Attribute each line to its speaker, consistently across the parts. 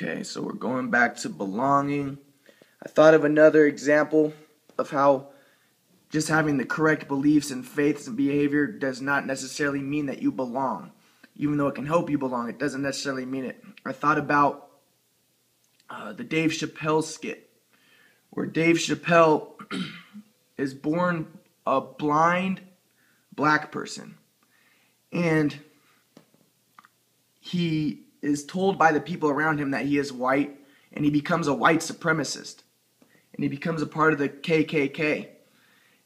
Speaker 1: Okay, so we're going back to belonging. I thought of another example of how just having the correct beliefs and faiths and behavior does not necessarily mean that you belong. Even though it can help you belong, it doesn't necessarily mean it. I thought about the Dave Chappelle skit, where Dave Chappelle is born a blind black person. And he is told by the people around him that he is white, and he becomes a white supremacist. And he becomes a part of the KKK.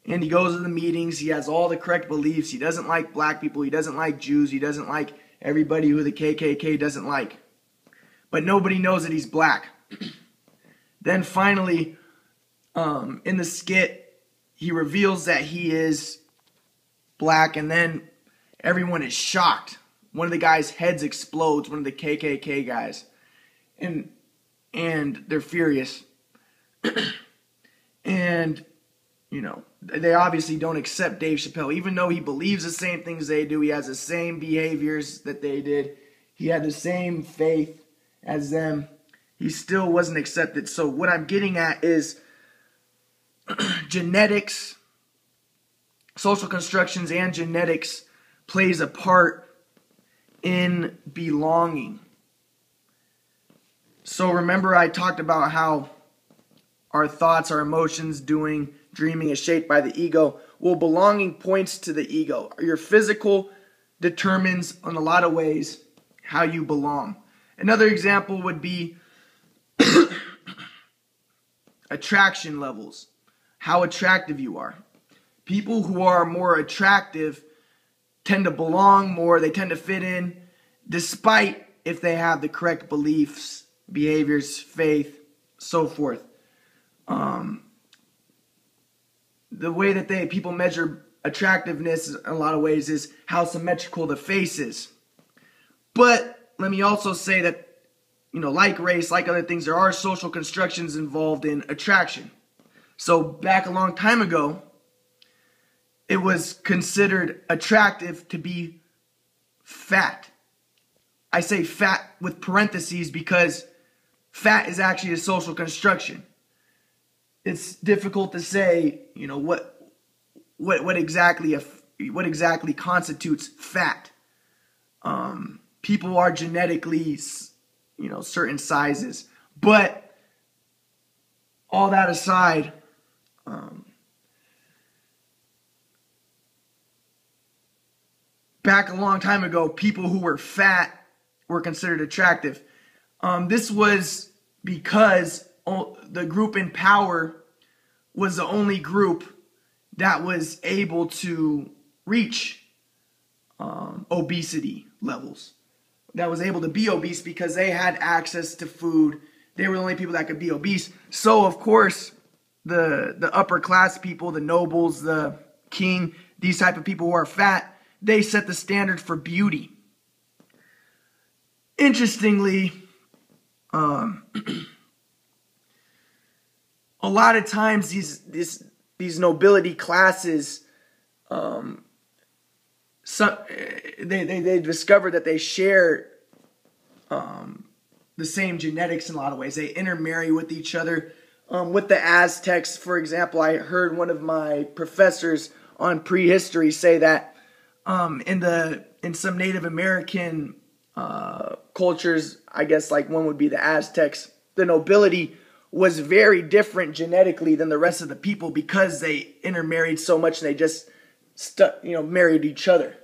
Speaker 1: And he goes to the meetings, he has all the correct beliefs, he doesn't like black people, he doesn't like Jews, he doesn't like everybody who the KKK doesn't like. But nobody knows that he's black. Then finally, in the skit, he reveals that he is black, and then everyone is shocked. One of the guys' heads explodes, one of the KKK guys. And they're furious. And, you know, they obviously don't accept Dave Chappelle. Even though he believes the same things they do, he has the same behaviors that they did, he had the same faith as them, he still wasn't accepted. So what I'm getting at is genetics, social constructions and genetics plays a part in belonging. So remember I talked about how our thoughts, our emotions, dreaming is shaped by the ego. Well, belonging points to the ego. Your physical determines in a lot of ways how you belong. Another example would be attraction levels. How attractive you are. People who are more attractive tend to belong more, they tend to fit in, despite if they have the correct beliefs, behaviors, faith, so forth. The way that people measure attractiveness in a lot of ways is how symmetrical the face is. But let me also say that, you know, like race, like other things, there are social constructions involved in attraction. So back a long time ago, it was considered attractive to be fat. I say fat with parentheses because fat is actually a social construction. It's difficult to say, you know, what exactly constitutes fat. People are genetically, you know, certain sizes, but all that aside, back a long time ago, people who were fat were considered attractive. This was because the group in power was the only group that was able to reach obesity levels. That was able to be obese because they had access to food. They were the only people that could be obese. So, of course, the upper class people, the nobles, the king, these type of people who are fat, they set the standard for beauty. Interestingly, a lot of times these nobility classes, they discover that they share the same genetics in a lot of ways. They intermarry with each other. With the Aztecs, for example, I heard one of my professors on prehistory say that in some Native American cultures, I guess like one would be the Aztecs, the nobility was very different genetically than the rest of the people because they intermarried so much and they just married each other.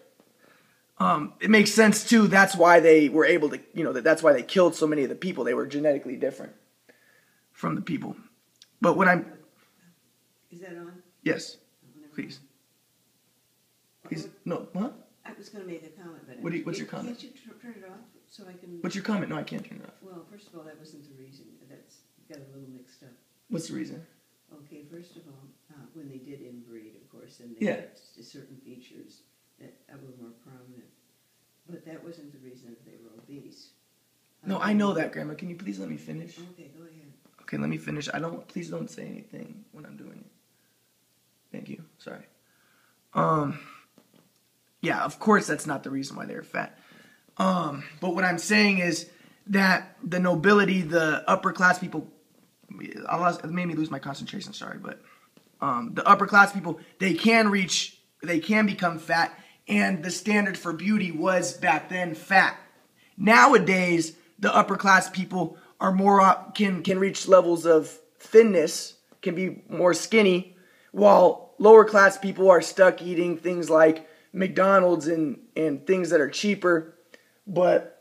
Speaker 1: It makes sense too. That's why they were able to, that's why they killed so many of the people. They were genetically different from the people. But what
Speaker 2: Is that on?
Speaker 1: Yes, please. Please, no, huh?
Speaker 2: I was going to make a comment, but
Speaker 1: what's your comment?
Speaker 2: Can't you turn it off so I can?
Speaker 1: What's your comment? No, I can't turn it off.
Speaker 2: Well, first of all, that wasn't the reason. That's got a little mixed up.
Speaker 1: What's the reason?
Speaker 2: Okay, first of all, when they did inbreed, of course, and they had certain features that were more prominent, but that wasn't the reason that they were obese.
Speaker 1: No, I know that, Grandma. Can you please let me finish?
Speaker 2: Okay, go ahead.
Speaker 1: Okay, let me finish. Please don't say anything when I'm doing it. Thank you. Sorry. Yeah, of course that's not the reason why they're fat. But what I'm saying is that the nobility, the upper class people, it made me lose my concentration, sorry, but the upper class people, they can become fat, and the standard for beauty was back then fat. Nowadays, the upper class people are can reach levels of thinness, can be more skinny, while lower class people are stuck eating things like McDonald's and things that are cheaper, but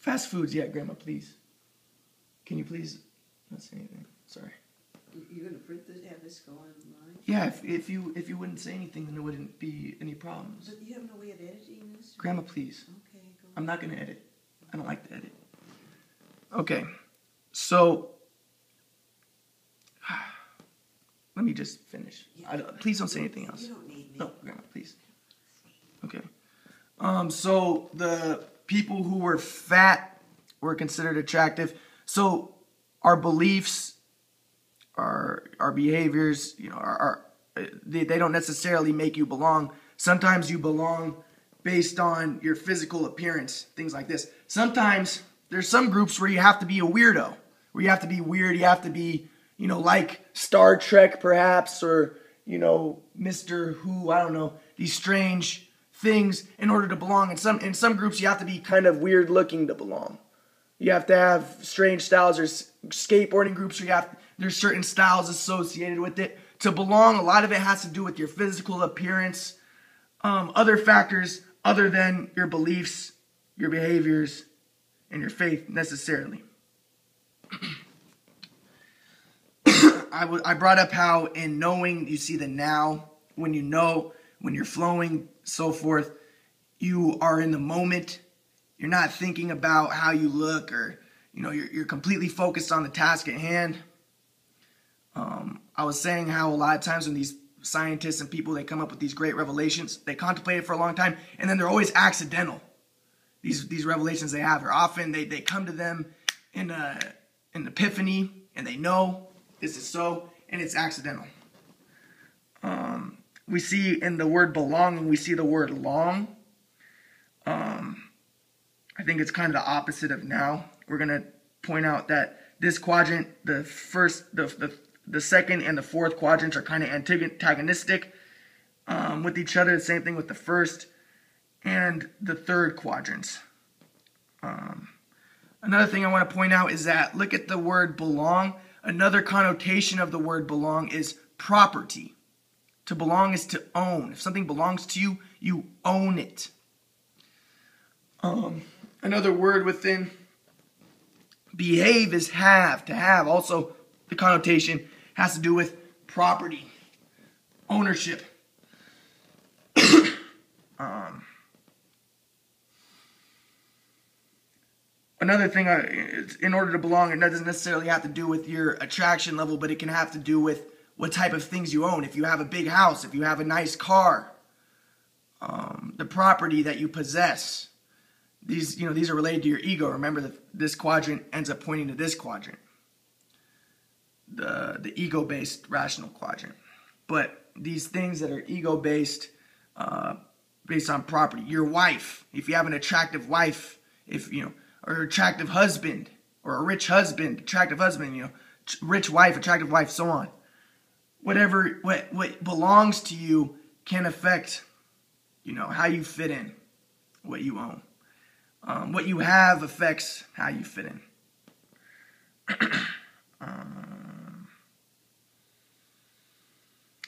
Speaker 1: fast foods. Yeah, Grandma, please. Can you please not say anything? Sorry.
Speaker 2: You're gonna print this, have this go online?
Speaker 1: Yeah, if you wouldn't say anything, then there wouldn't be any problems.
Speaker 2: But you have no way of editing this?
Speaker 1: Grandma, please.
Speaker 2: Okay, go on.
Speaker 1: I'm not gonna edit. I don't like to edit. Okay, so let me just finish. Please don't say anything else.
Speaker 2: You don't need me.
Speaker 1: No, Grandma, please. Okay. So the people who were fat were considered attractive. So our beliefs, our behaviors, they don't necessarily make you belong. Sometimes you belong based on your physical appearance, things like this. Sometimes there's some groups where you have to be a weirdo, where you have to be weird, you have to be, like Star Trek perhaps, or, Mr. Who, I don't know, these strange things in order to belong. In some groups you have to be kind of weird looking to belong. You have to have strange styles, or skateboarding groups where there's certain styles associated with it. To belong, a lot of it has to do with your physical appearance, other factors other than your beliefs, your behaviors, and your faith necessarily. I brought up how in knowing you see the now, when you know, when you're flowing, so forth, you are in the moment. You're not thinking about how you look, or you're completely focused on the task at hand. I was saying how a lot of times when these scientists and people, they come up with these great revelations, they contemplate it for a long time, and then they're always accidental. These revelations they have are often, they come to them in an epiphany, and they know this is so, and it's accidental. We see in the word belonging, we see the word long. I think it's kind of the opposite of now. We're going to point out that this quadrant, the second and the fourth quadrants are kind of antagonistic with each other. The same thing with the first and the third quadrants. Another thing I want to point out is that, look at the word belong. Another connotation of the word belong is property. To belong is to own. If something belongs to you, you own it. Another word within behave is have, to have. Also, the connotation has to do with property, ownership. Another thing, in order to belong, it doesn't necessarily have to do with your attraction level, but it can have to do with what type of things you own. If you have a big house, if you have a nice car, the property that you possess. These are related to your ego. Remember that this quadrant ends up pointing to this quadrant, the ego-based rational quadrant. But these things that are ego-based, based on property. Your wife, if you have an attractive wife, or attractive husband, or a rich husband, attractive husband, rich wife, attractive wife, so on. Whatever, what belongs to you can affect, how you fit in, what you own. What you have affects how you fit in.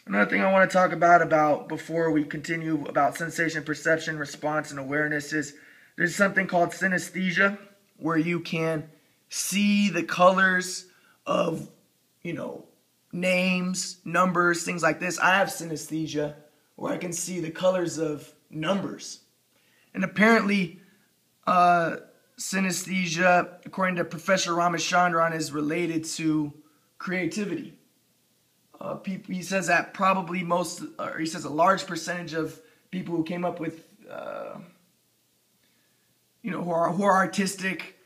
Speaker 1: Another thing I want to talk about before we continue about sensation, perception, response, and awareness is there's something called synesthesia, where you can see the colors of, names, numbers, things like this. I have synesthesia, where I can see the colors of numbers. And apparently, synesthesia, according to Professor Ramachandran, is related to creativity. He says that probably he says a large percentage of people who came up with, who are artistic,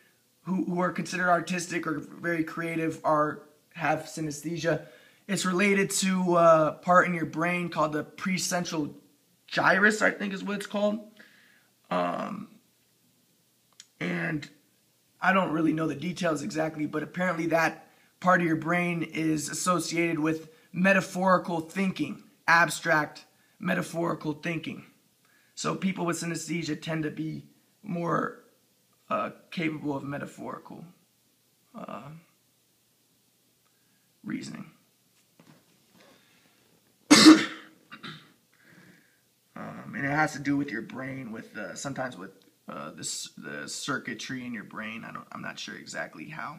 Speaker 1: who are considered artistic or very creative, have synesthesia. It's related to a part in your brain called the precentral gyrus, I think is what it's called. I don't really know the details exactly, but apparently that part of your brain is associated with metaphorical thinking, abstract metaphorical thinking. So people with synesthesia tend to be more capable of metaphorical reasoning. And it has to do with your brain, with sometimes with the circuitry in your brain. I'm not sure exactly how.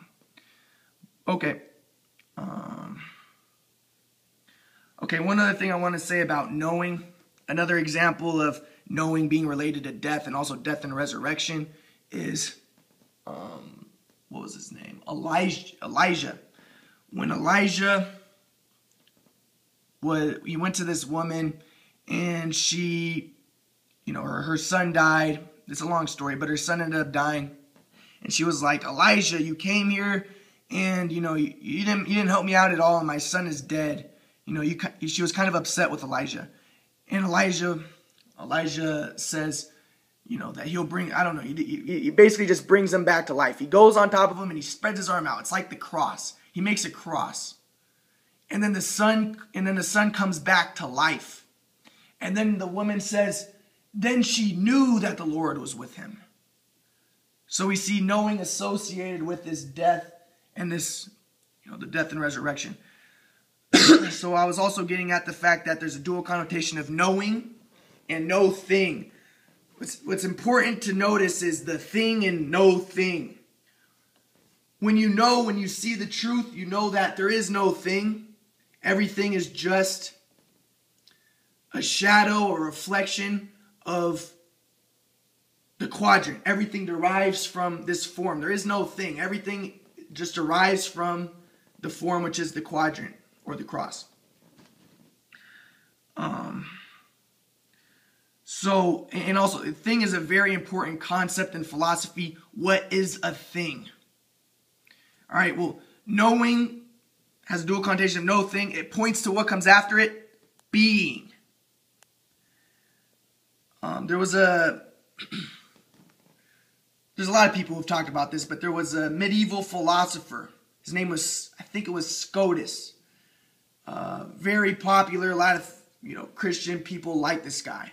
Speaker 1: Okay. Okay, one other thing I want to say about knowing. Another example of knowing being related to death and also death and resurrection is, what was his name? Elijah. When Elijah he went to this woman and she, her son died. It's a long story, but her son ended up dying. And she was like, Elijah, you came here and, you didn't help me out at all and my son is dead. She was kind of upset with Elijah. And Elijah says, that he'll bring, I don't know, he basically just brings them back to life. He goes on top of him and he spreads his arm out. It's like the cross. He makes a cross. And then the son comes back to life. And then the woman says, then she knew that the Lord was with him. So we see knowing associated with this death and this, the death and resurrection. So I was also getting at the fact that there's a dual connotation of knowing and no thing. What's important to notice is the thing and no thing. When you see the truth, you know that there is no thing. Everything is just a shadow or reflection of the quadrant. Everything derives from this form. There is no thing. Everything just derives from the form, which is the quadrant or the cross. So, and also, a thing is a very important concept in philosophy. What is a thing? All right, well, knowing has a dual connotation of no thing. It points to what comes after it, being. There's a lot of people who've talked about this, but there was a medieval philosopher. His name was, I think it was Scotus. Very popular. A lot of Christian people like this guy.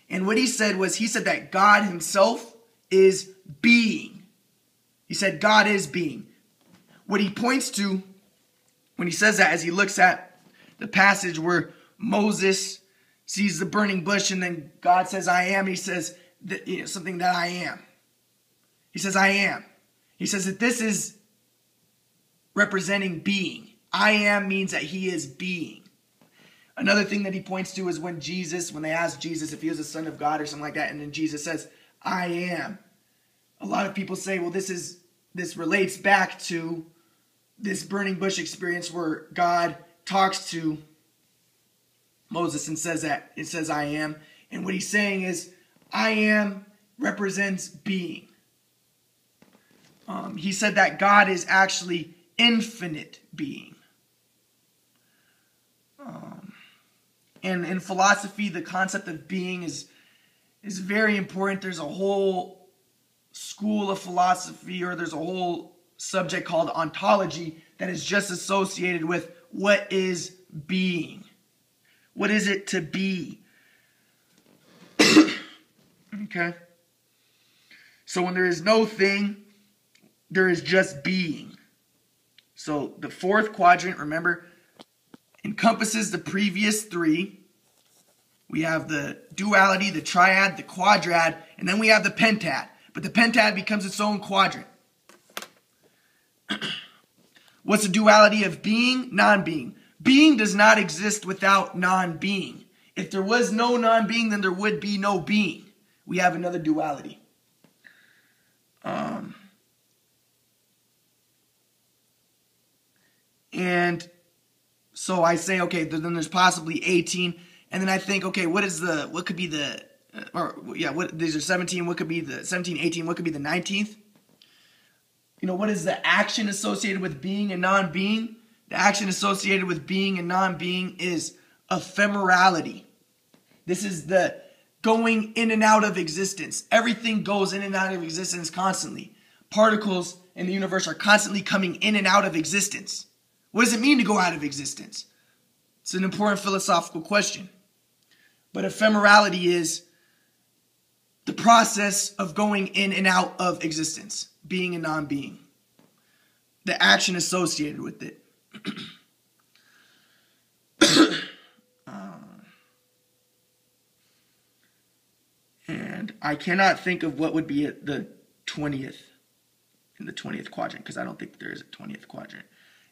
Speaker 1: And what he said that God himself is being. He said God is being. What he points to when he says that, as he looks at the passage where Moses sees the burning bush and then God says, I am. He says that, something that I am. He says, I am. He says that this is representing being. I am means that he is being. Another thing that he points to is when they asked Jesus if he was the Son of God or something like that, and then Jesus says, I am. A lot of people say, well, this relates back to this burning bush experience where God talks to Moses and says that it says I am. And what he's saying is I am represents being. He said that God is actually infinite being. And in philosophy, the concept of being is very important. There's a whole school of philosophy, or there's a whole subject called ontology that is just associated with what is being. What is it to be? Okay. So when there is no thing, there is just being. So the fourth quadrant, remember, encompasses the previous three. We have the duality, the triad, the quadrad, and then we have the pentad. But the pentad becomes its own quadrant. What's the duality of being? Non-being. Being does not exist without non-being. If there was no non-being, then there would be no being. We have another duality. And so I say, okay, then there's possibly 18. And then I think, okay, these are 17, what could be the 17, 18, what could be the 19th? What is the action associated with being and non-being? The action associated with being and non-being is ephemerality. This is the going in and out of existence. Everything goes in and out of existence constantly. particles in the universe are constantly coming in and out of existence. What does it mean to go out of existence? It's an important philosophical question. But ephemerality is the process of going in and out of existence, being and non-being, the action associated with it. And I cannot think of what would be at the 20th, in the 20th quadrant, because I don't think there is a 20th quadrant.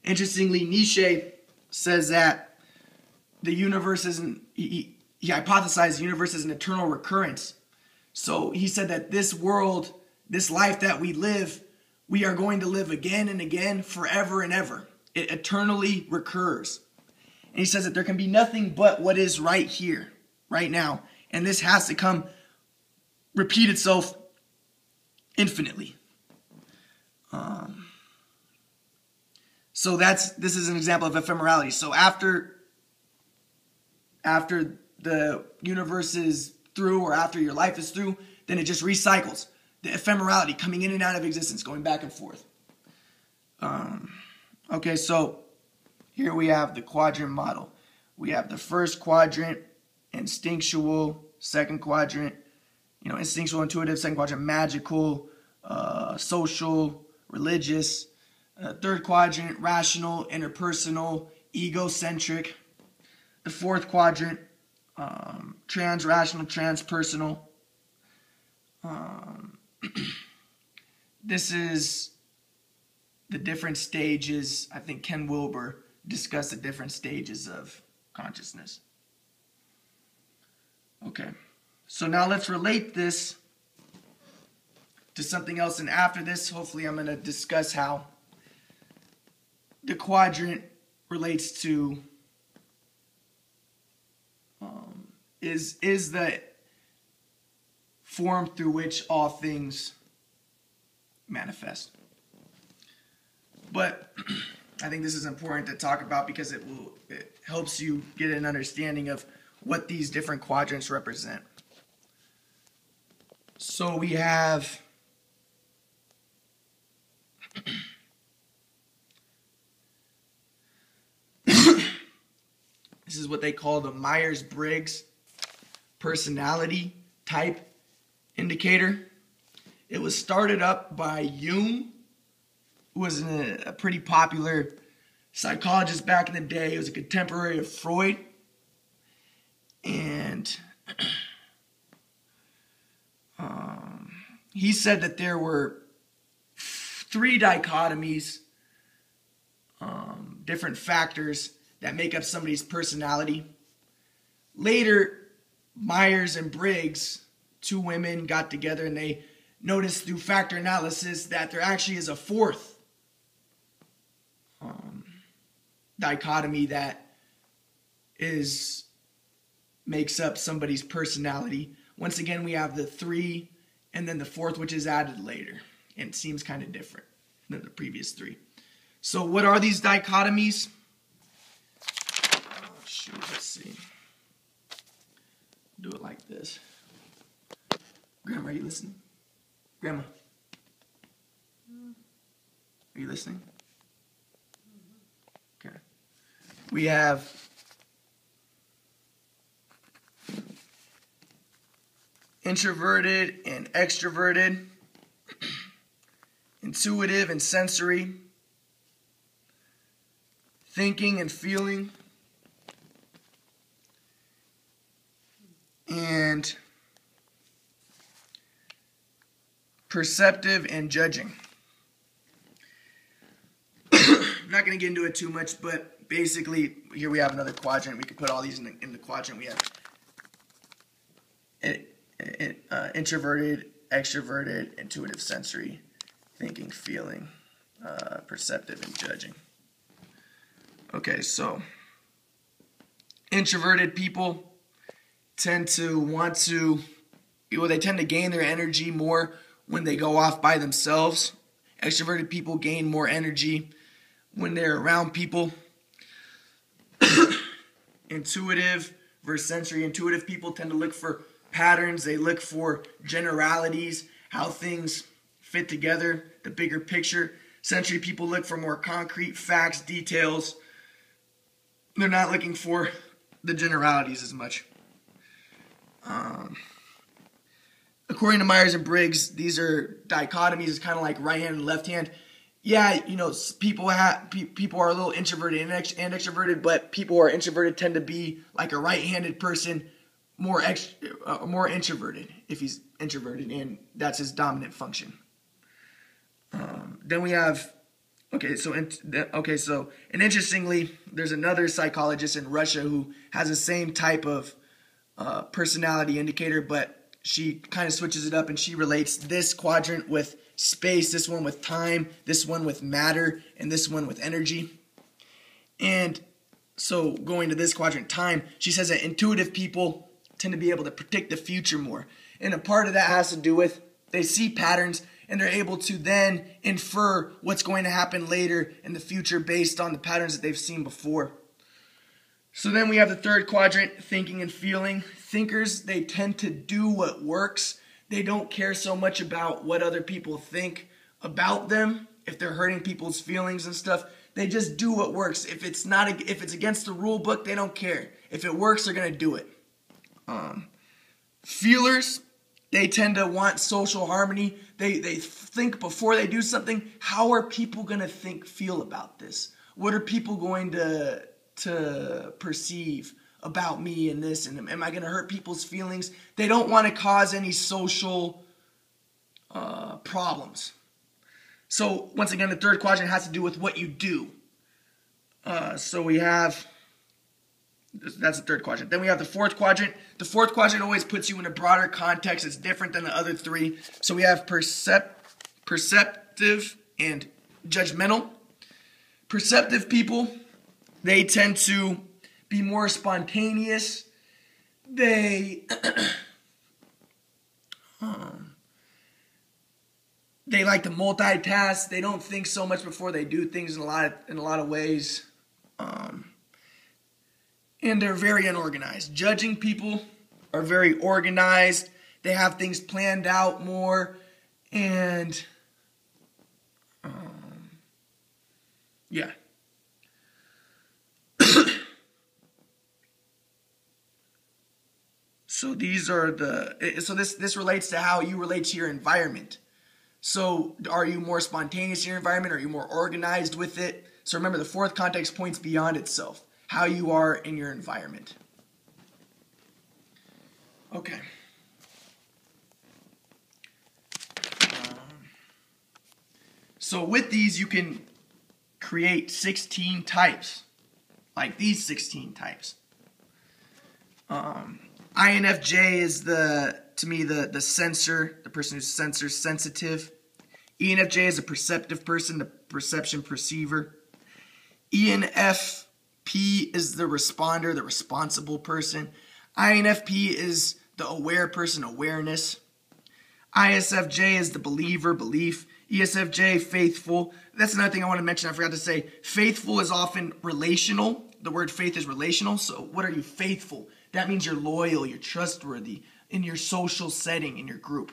Speaker 1: Interestingly, Nietzsche says that the universe isn't, he hypothesized the universe is an eternal recurrence. So he said that this world, this life that we live, we are going to live again and again, forever and ever. It eternally recurs. And he says that there can be nothing but what is right here, right now. And this has to repeat itself infinitely. So this is an example of ephemerality. So after the universe is through, or after your life is through, then it just recycles. The ephemerality, coming in and out of existence, going back and forth. Okay, so here we have the quadrant model. We have the first quadrant, instinctual, second quadrant, instinctual, intuitive, second quadrant, magical, social, religious, third quadrant, rational, interpersonal, egocentric. The fourth quadrant, trans-rational, transpersonal. This is the different stages. I think Ken Wilber discussed the different stages of consciousness. Okay, so now let's relate this to something else. And after this, hopefully I'm going to discuss how the quadrant relates to is the form through which all things manifest. But I think this is important to talk about because it helps you get an understanding of what these different quadrants represent. So we have this is what they call the Myers-Briggs personality type indicator. It was started up by Jung, who was a pretty popular psychologist back in the day. He was a contemporary of Freud. And he said that there were three dichotomies, different factors that make up somebody's personality. Later, Myers and Briggs, two women, got together and they noticed through factor analysis that there actually is a fourth dichotomy that makes up somebody's personality. Once again, we have the three and then the fourth, which is added later. And it seems kind of different than the previous three. So what are these dichotomies? Oh, shoot, let's see. Do it like this. Grandma, are you listening? Grandma? Are you listening? Okay. We have introverted and extroverted, intuitive and sensory, thinking and feeling, and perceptive and judging. I'm not going to get into it too much, but basically, here we have another quadrant. We could put all these in the quadrant. We have introverted, extroverted, intuitive, sensory, thinking, feeling, perceptive, and judging. Okay, so introverted people tend to they tend to gain their energy more when they go off by themselves. Extroverted people gain more energy when they're around people. Intuitive versus sensory. Intuitive people tend to look for patterns. They look for generalities, how things fit together, the bigger picture. Century people look for more concrete facts, details. They're not looking for the generalities as much. According to Myers and Briggs, these are dichotomies. It's kind of like right hand and left hand. Yeah, people are a little introverted and extroverted, but people who are introverted tend to be like a right-handed person, more introverted if he's introverted, and that's his dominant function. Then we have, and interestingly, there's another psychologist in Russia who has the same type of personality indicator, but she kind of switches it up, and she relates this quadrant with space, this one with time, this one with matter, and this one with energy. And so going to this quadrant, time, she says that intuitive people tend to be able to predict the future more. And a part of that has to do with they see patterns and they're able to then infer what's going to happen later in the future based on the patterns that they've seen before. So then we have the third quadrant, thinking and feeling. Thinkers, they tend to do what works. They don't care so much about what other people think about them, if they're hurting people's feelings and stuff. They just do what works. If it's against the rule book, they don't care. If it works, they're going to do it. Feelers, they tend to want social harmony. They think before they do something, how are people going to feel about this? What are people going to perceive about me and this, and am I going to hurt people's feelings? They don't want to cause any social problems. So once again, the third quadrant has to do with what you do. So we have, that's the third quadrant. Then we have the fourth quadrant. The fourth quadrant always puts you in a broader context. It's different than the other three. So we have perceptive and judgmental. Perceptive people, they tend to be more spontaneous. They they like to multitask. They don't think so much before they do things in a lot of ways. And they're very unorganized. Judging people are very organized. They have things planned out more, and yeah. So these are this relates to how you relate to your environment. So are you more spontaneous in your environment? Are you more organized with it? So remember, the fourth context points beyond itself, how you are in your environment. Okay. So with these, you can create 16 types, like these 16 types. INFJ is the sensor, the person who's sensor sensitive. ENFJ is a perceptive person, the perception perceiver. ENFP is the responder, the responsible person. INFP is the aware person, awareness. ISFJ is the believer, belief. ESFJ, faithful. That's another thing I want to mention, I forgot to say. Faithful is often relational. The word faith is relational. So what are you faithful? That means you're loyal, you're trustworthy in your social setting, in your group.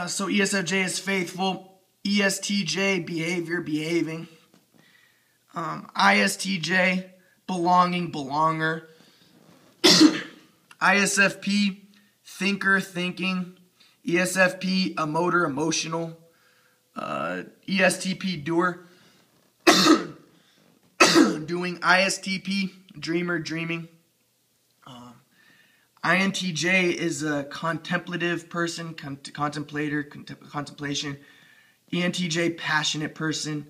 Speaker 1: So ESFJ is faithful. ESTJ, behavior, behaving. ISTJ, belonging, belonger. ISFP, thinker, thinking. ESFP, emoter, emotional. ESTP, doer, doing. ISTP, dreamer, dreaming. INTJ is a contemplative person, contemplator, contemplation. ENTJ, passionate person.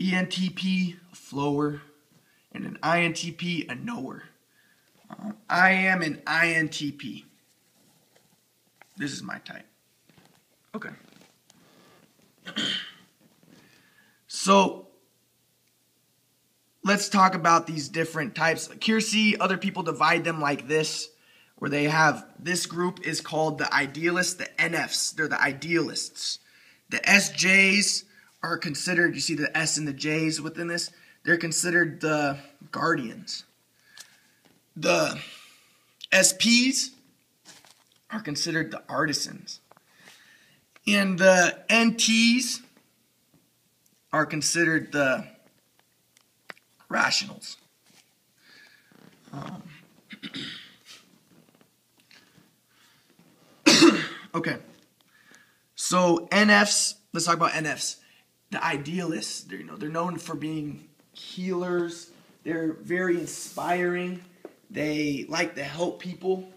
Speaker 1: ENTP, a flower. And an INTP, a knower. I am an INTP. This is my type. Okay. So, let's talk about these different types. Kiersey, other people divide them like this, where they have, this group is called the Idealists, the NFs. They're the Idealists. The SJs are considered, you see the S and the Js within this, they're considered the Guardians. The SPs are considered the artisans. And the NTs are considered the rationals. Okay. So NFs, let's talk about NFs. The idealists, they're known for being healers. They're very inspiring. They like to help people.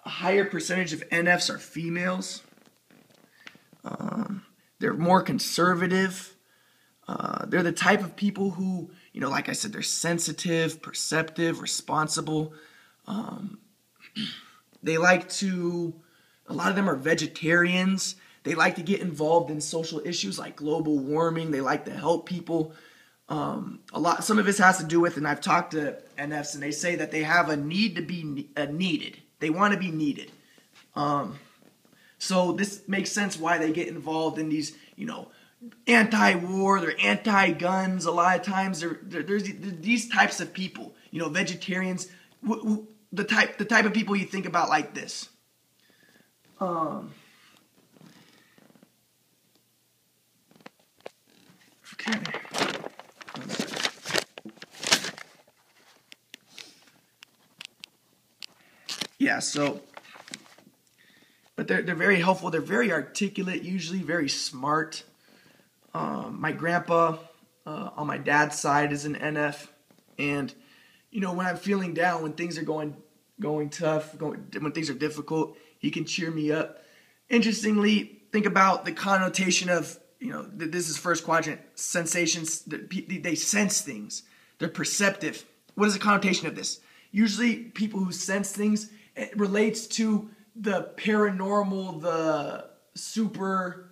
Speaker 1: A higher percentage of NFs are females. They're more conservative. They're the type of people who, like I said, they're sensitive, perceptive, responsible. They like to, a lot of them are vegetarians. They like to get involved in social issues like global warming. They like to help people. Some of this has to do with, and I've talked to NFs, and they say that they have a need to be needed. They want to be needed. So this makes sense why they get involved in these, anti-war, they're anti-guns. A lot of times, there's these types of people, vegetarians, the type of people you think about like this. Okay. Yeah, so, but they're very helpful. They're very articulate, usually very smart. My grandpa on my dad's side is an NF, and when I'm feeling down, when things are going tough, when things are difficult, he can cheer me up. Interestingly, think about the connotation of this is first quadrant sensations. They sense things. They're perceptive. What is the connotation of this? Usually, people who sense things, it relates to the paranormal, the super,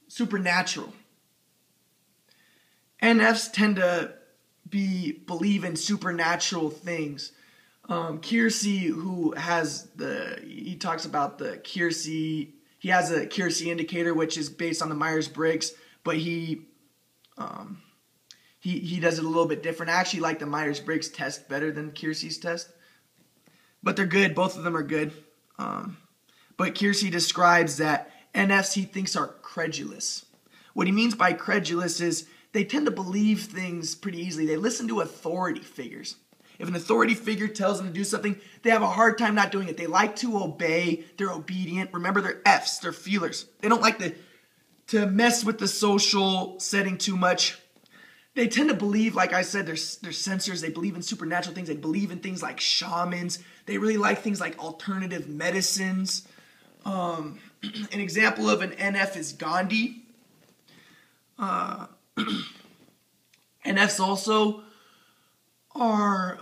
Speaker 1: supernatural. NFs tend to believe in supernatural things. Kiersey, who has he talks about the Kiersey, he has a Kiersey indicator, which is based on the Myers-Briggs, but he does it a little bit different. I actually like the Myers-Briggs test better than Kiersey's test. But they're good. Both of them are good. But Kiersey describes that NFs he thinks are credulous. What he means by credulous is they tend to believe things pretty easily. They listen to authority figures. If an authority figure tells them to do something, they have a hard time not doing it. They like to obey. They're obedient. Remember, they're Fs. They're feelers. They don't like to mess with the social setting too much. They tend to believe, like I said, they're sensors. They believe in supernatural things. They believe in things like shamans. They really like things like alternative medicines. An example of an NF is Gandhi. NFs also are,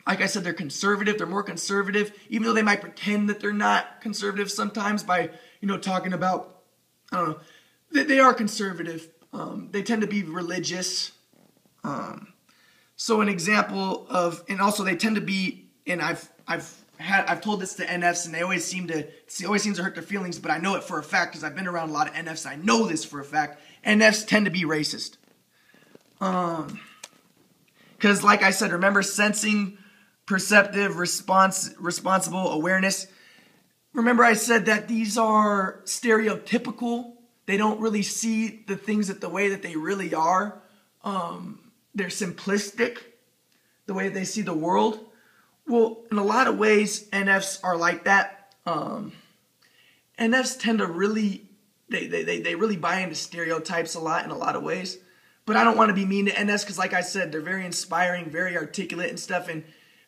Speaker 1: like I said, they're conservative. They're more conservative, even though they might pretend that they're not conservative sometimes by, talking about, I don't know, they are conservative. They tend to be religious. So an example of, and also they tend to be, and I've told this to NFs, and it always seems to hurt their feelings, but I know it for a fact because I've been around a lot of NFs. I know this for a fact. NFs tend to be racist. Because like I said, remember sensing, perceptive, responsible, awareness. Remember I said that these are stereotypical. They don't really see the things the way that they really are. They're simplistic, the way they see the world. Well, in a lot of ways, NFs are like that. NFs tend to really, they really buy into stereotypes a lot in a lot of ways. But I don't want to be mean to NFs because, like I said, they're very inspiring, very articulate and stuff.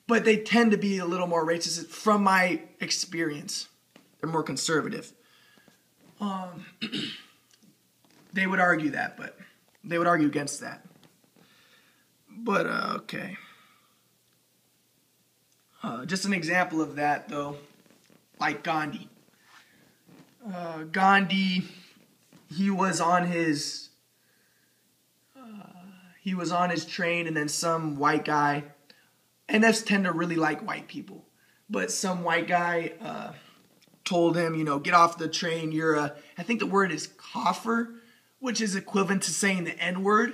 Speaker 1: But they tend to be a little more racist from my experience. They're more conservative. They would argue that, but they would argue against that. But, okay. Just an example of that, though, like Gandhi. Gandhi, he was on his train, and then some white guy, NFs tend to really like white people, but some white guy told him, get off the train, I think the word is kafir, which is equivalent to saying the N-word.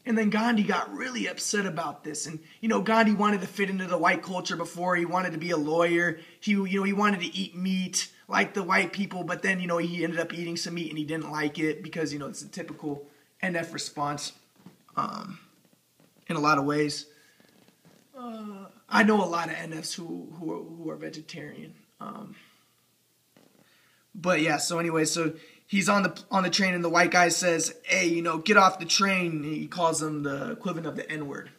Speaker 1: And then Gandhi got really upset about this. And, Gandhi wanted to fit into the white culture before. He wanted to be a lawyer. He wanted to eat meat like the white people. But then, he ended up eating some meat and he didn't like it because, it's a typical NF response in a lot of ways. I know a lot of NFs who are vegetarian. But yeah, so anyway, so he's on the train and the white guy says, hey, get off the train. He calls him the equivalent of the N-word.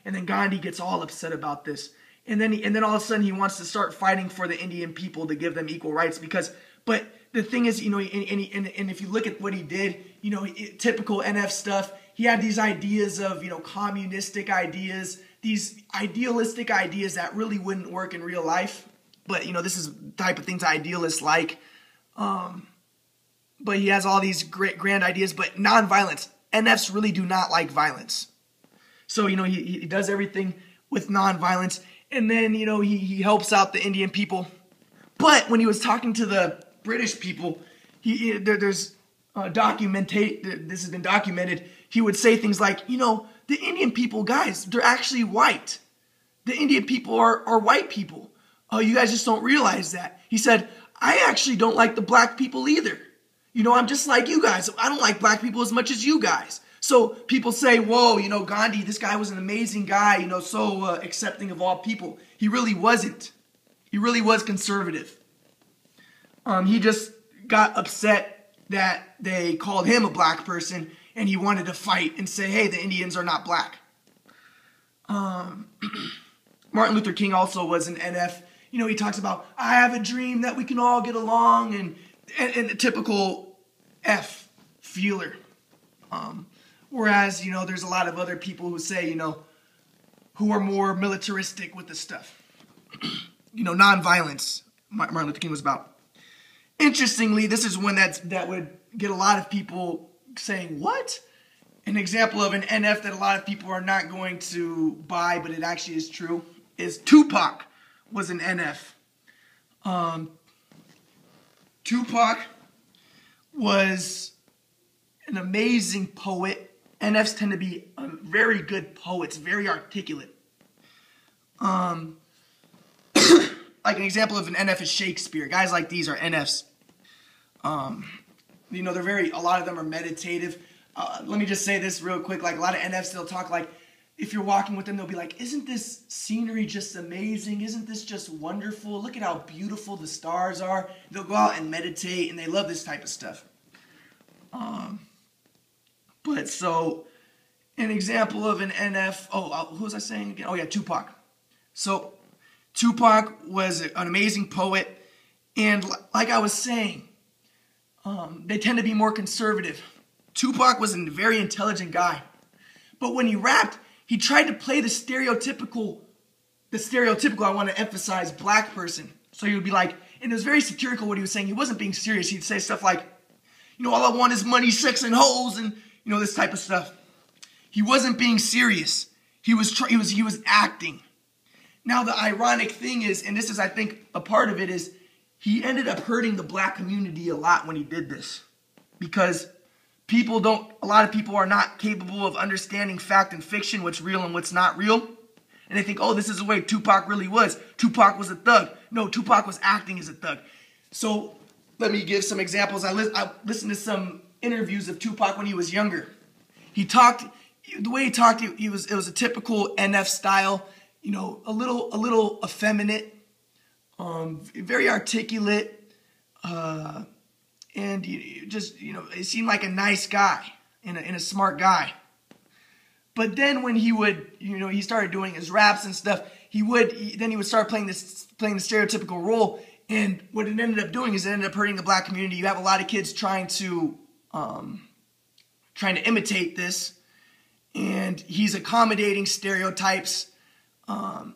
Speaker 1: And then Gandhi gets all upset about this. And then all of a sudden he wants to start fighting for the Indian people to give them equal rights but the thing is, and if you look at what he did, typical NF stuff, he had these ideas of, communistic ideas, these idealistic ideas that really wouldn't work in real life. But, this is the type of things idealists like. But he has all these great grand ideas, but non-violence. NFs really do not like violence. So, he does everything with non-violence. And then, he helps out the Indian people. But when he was talking to the British people, this has been documented, he would say things like, the Indian people, guys, they're actually white. The Indian people are white people. Oh, you guys just don't realize that. He said, I actually don't like the black people either. I'm just like you guys. I don't like black people as much as you guys. So people say, whoa, Gandhi, this guy was an amazing guy, so accepting of all people. He really wasn't. He really was conservative. He just got upset that they called him a black person and he wanted to fight and say, hey, the Indians are not black. Martin Luther King also was an NF. He talks about, I have a dream that we can all get along, and a typical F feeler. Whereas, there's a lot of other people who say, who are more militaristic with the stuff. Nonviolence, Martin Luther King was about. Interestingly, this is one that would get a lot of people saying, what? An example of an NF that a lot of people are not going to buy, but it actually is true, is Tupac was an NF. Tupac was an amazing poet. NFs tend to be very good poets, very articulate. Like an example of an NF is Shakespeare. Guys like these are NFs. They're a lot of them are meditative. Let me just say this real quick. Like a lot of NFs, they'll talk like, if you're walking with them, they'll be like, isn't this scenery just amazing? Isn't this just wonderful? Look at how beautiful the stars are. They'll go out and meditate, and they love this type of stuff. But so, an example of an NF, who was I saying again? Oh yeah, Tupac. So, Tupac was an amazing poet, and like I was saying, they tend to be more conservative. Tupac was a very intelligent guy, but when he rapped, he tried to play the stereotypical, I want to emphasize, black person. So he would be like, and it was very satirical what he was saying. He wasn't being serious. He'd say stuff like, all I want is money, sex, and hoes, and, this type of stuff. He wasn't being serious. He was acting. Now, the ironic thing is, and this is, I think, a part of it, is he ended up hurting the black community a lot when he did this. Because a lot of people are not capable of understanding fact and fiction, what's real and what's not real. And they think, this is the way Tupac really was. Tupac was a thug. No, Tupac was acting as a thug. So let me give some examples. I listened to some interviews of Tupac when he was younger. The way he talked, it was a typical NF style, a little effeminate, very articulate, and it seemed like a nice guy and a smart guy. But then when he started doing his raps and stuff, he would start playing the stereotypical role. And what it ended up doing is it ended up hurting the black community. You have a lot of kids trying to imitate this, and he's accommodating stereotypes, and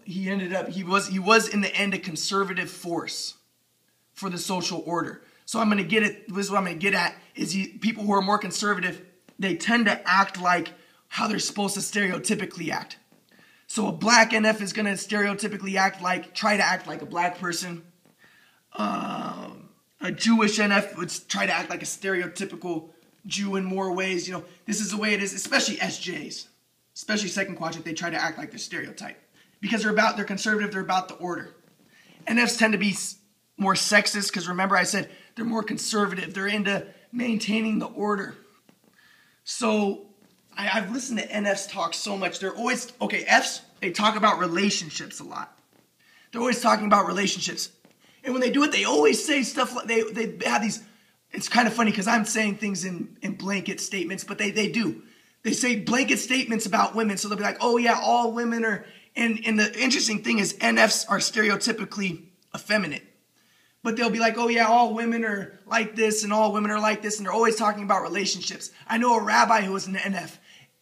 Speaker 1: he was in the end a conservative force for the social order. So this is what I'm going to get at, is people who are more conservative, they tend to act like how they're supposed to stereotypically act. So a black NF is going to stereotypically try to act like a black person. A Jewish NF would try to act like a stereotypical Jew in more ways. This is the way it is, especially SJs. Especially second quadrant, they try to act like they're stereotype. Because they're conservative, they're about the order. NFs tend to be more sexist because remember I said they're more conservative. They're into maintaining the order. So I've listened to NFs talk so much. They're always, Fs, they talk about relationships a lot. They're always talking about relationships. And when they do it, they always say stuff like, they have these, it's kind of funny because I'm saying things in blanket statements, but they do. They say blanket statements about women. So they'll be like, oh yeah, all women are, and the interesting thing is NFs are stereotypically effeminate. But they'll be like, oh yeah, all women are like this and all women are like this. And they're always talking about relationships. I know a rabbi who was an NF.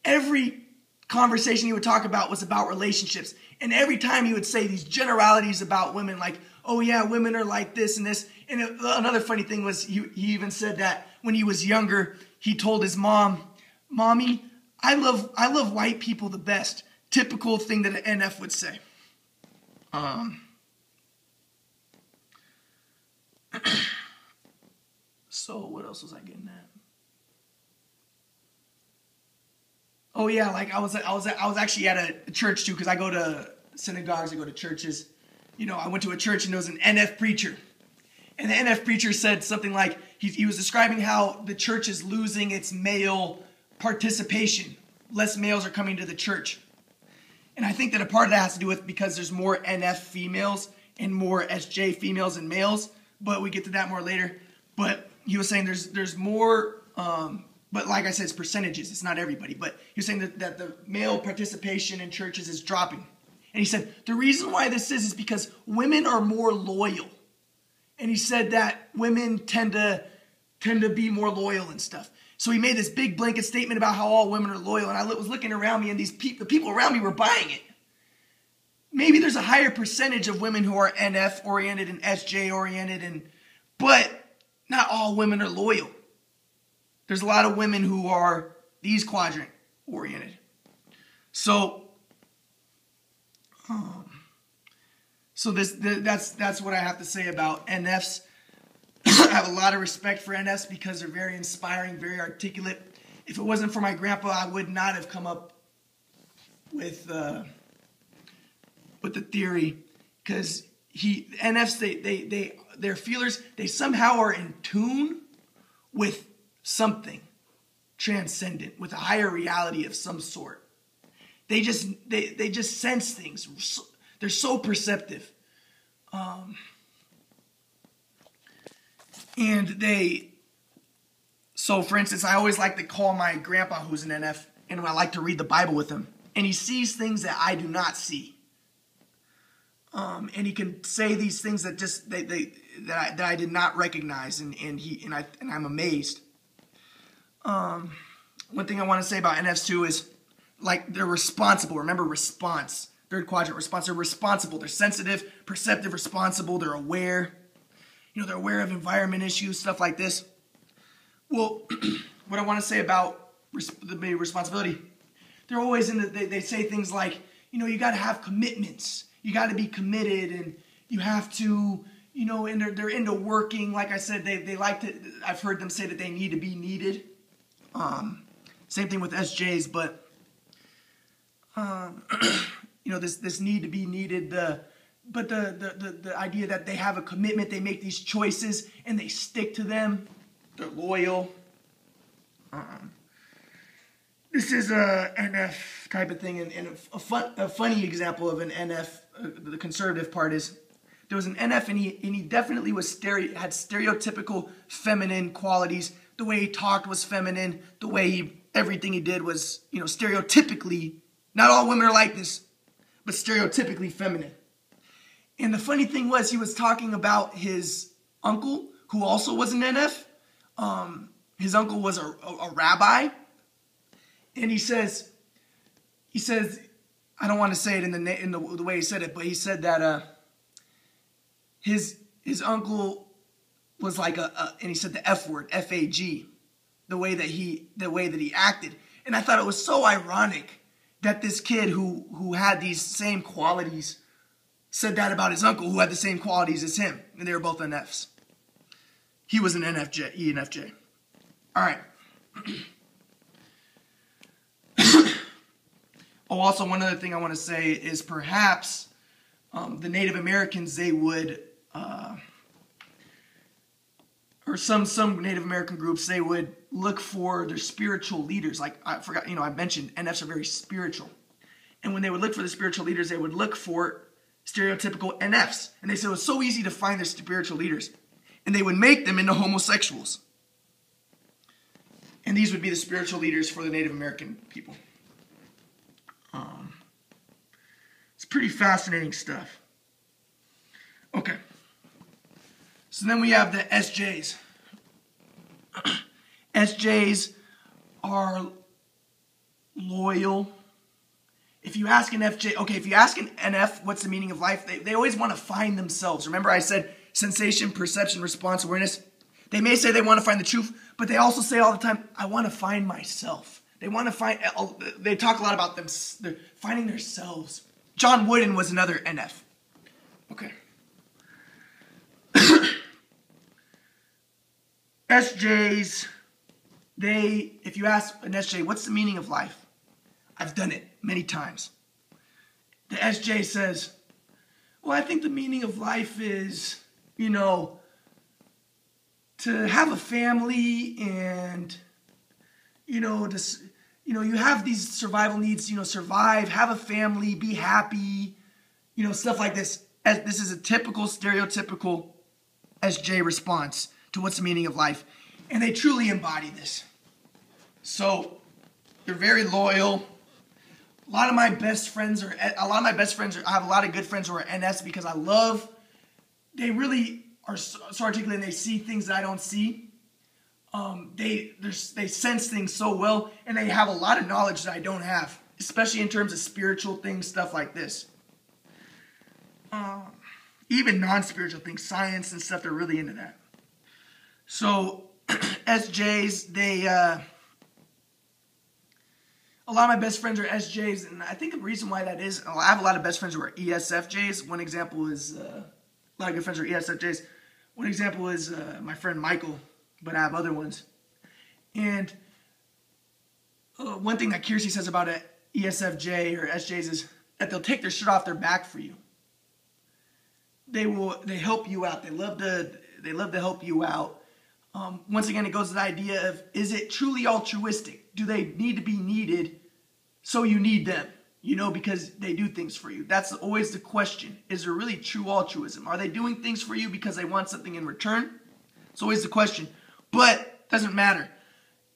Speaker 1: Every conversation he would talk about was about relationships. And every time he would say these generalities about women like, oh yeah, women are like this and this. And another funny thing was he even said that when he was younger, he told his mom, Mommy, I love white people the best. Typical thing that an NF would say. So what else was I getting at? Oh yeah, like I was actually at a church too because I go to synagogues, I go to churches. I went to a church and there was an NF preacher. And the NF preacher said something like, he was describing how the church is losing its male participation. Less males are coming to the church. And I think that a part of that has to do with because there's more NF females and more SJ females and males. But we get to that more later. But he was saying there's more, but like I said, it's percentages. It's not everybody. But he was saying that the male participation in churches is dropping. And he said, the reason why this is because women are more loyal. And he said that women tend to be more loyal and stuff. So he made this big blanket statement about how all women are loyal. And I was looking around me and the people around me were buying it. Maybe there's a higher percentage of women who are NF oriented and SJ oriented, but not all women are loyal. There's a lot of women who are these quadrant oriented. So that's what I have to say about NFs. I have a lot of respect for NFs because they're very inspiring, very articulate. If it wasn't for my grandpa, I would not have come up with the theory, because NFs, they're feelers. They somehow are in tune with something transcendent, with a higher reality of some sort. They just sense things. They're so perceptive. So for instance, I always like to call my grandpa who's an NF, and I like to read the Bible with him. And he sees things that I do not see. And he can say these things that that I did not recognize, and I'm amazed. One thing I want to say about NFs too is, like, they're responsible. Remember, response. Third quadrant, response. They're responsible. They're sensitive, perceptive, responsible. They're aware. They're aware of environment issues, stuff like this. Well, what I want to say about the responsibility, they're always they say things like, you got to have commitments. You got to be committed, and you have to, and they're into working. Like I said, they like to, I've heard them say that they need to be needed. Same thing with SJs, but, this need to be needed, but the idea that they have a commitment, they make these choices, and they stick to them. They're loyal. This is a NF type of thing, and a funny example of an NF, the conservative part is, there was an NF, and he definitely had stereotypical feminine qualities. The way he talked was feminine. The way everything he did was, stereotypically, not all women are like this, but stereotypically feminine. And the funny thing was, he was talking about his uncle, who also was an NF. His uncle was a rabbi. And he says, I don't want to say it in the way he said it, but he said that his uncle was like and he said the F word, F-A-G, the way that he acted. And I thought it was so ironic that this kid who had these same qualities said that about his uncle, who had the same qualities as him, and they were both NFs. He was an NFJ, ENFJ. All right. Oh, also one other thing I want to say is perhaps the Native Americans, they would, or some Native American groups, they would look for their spiritual leaders. Like I forgot, I mentioned NFs are very spiritual. And when they would look for the spiritual leaders, they would look for stereotypical NFs. And they said it was so easy to find their spiritual leaders. And they would make them into homosexuals. And these would be the spiritual leaders for the Native American people. It's pretty fascinating stuff. Okay. So then we have the SJs. SJs are loyal. If you ask an FJ, okay, if you ask an NF what's the meaning of life, they always want to find themselves. Remember I said sensation, perception, response, awareness? They may say they want to find the truth, but they also say all the time, I want to find myself. They want to find, they talk a lot about them, they're finding themselves. John Wooden was another NF. Okay. SJs, if you ask an SJ, what's the meaning of life? I've done it many times. The SJ says, well, I think the meaning of life is, to have a family and, you have these survival needs, survive, have a family, be happy, stuff like this. This is a typical, stereotypical SJ response to what's the meaning of life. And they truly embody this. So they're very loyal. I have a lot of good friends who are NS because they really are so articulate and they see things that I don't see. They sense things so well, and they have a lot of knowledge that I don't have, especially in terms of spiritual things, stuff like this. Even non-spiritual things, science and stuff, they're really into that. So SJs, a lot of my best friends are SJs, and I think the reason why that is, I have a lot of best friends who are ESFJs. One example is, a lot of good friends are ESFJs. One example is my friend Michael, but I have other ones. And one thing that Kiersey says about an ESFJ or SJs is that they'll take their shirt off their back for you. They help you out. They love to help you out. Once again, it goes to the idea of, is it truly altruistic? Do they need to be needed so you need them? Because they do things for you. That's always the question. Is there really true altruism? Are they doing things for you because they want something in return? It's always the question. But it doesn't matter.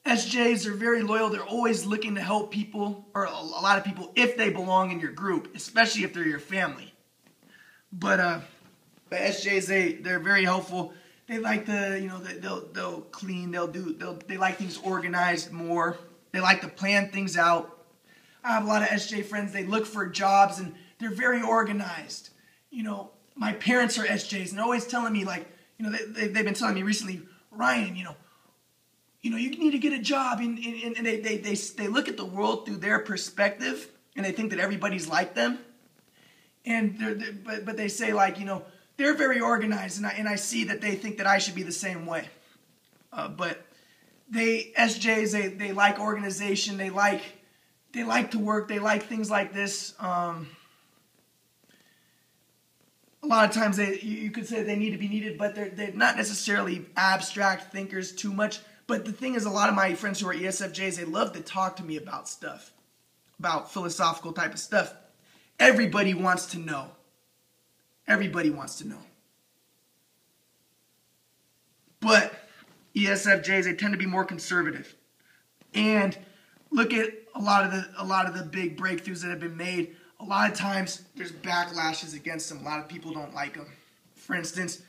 Speaker 1: SJs are very loyal. They're always looking to help people, or a lot of people, if they belong in your group, especially if they're your family. But SJs, they're very helpful. They like they'll clean, they like things organized more. They like to plan things out. I have a lot of SJ friends, they look for jobs and they're very organized. My parents are SJs and they're always telling me they've been telling me recently, Ryan, you need to get a job and they look at the world through their perspective and they think that everybody's like them. And but they say they're very organized, and I see that they think that I should be the same way. But SJs, they like organization. They like to work. They like things like this. A lot of times you could say they need to be needed, but they're not necessarily abstract thinkers too much. But the thing is, a lot of my friends who are ESFJs, they love to talk to me about stuff, about philosophical type of stuff. Everybody wants to know. Everybody wants to know. But ESFJs, they tend to be more conservative. And look at a lot of the big breakthroughs that have been made. A lot of times there's backlashes against them. A lot of people don't like them. For instance,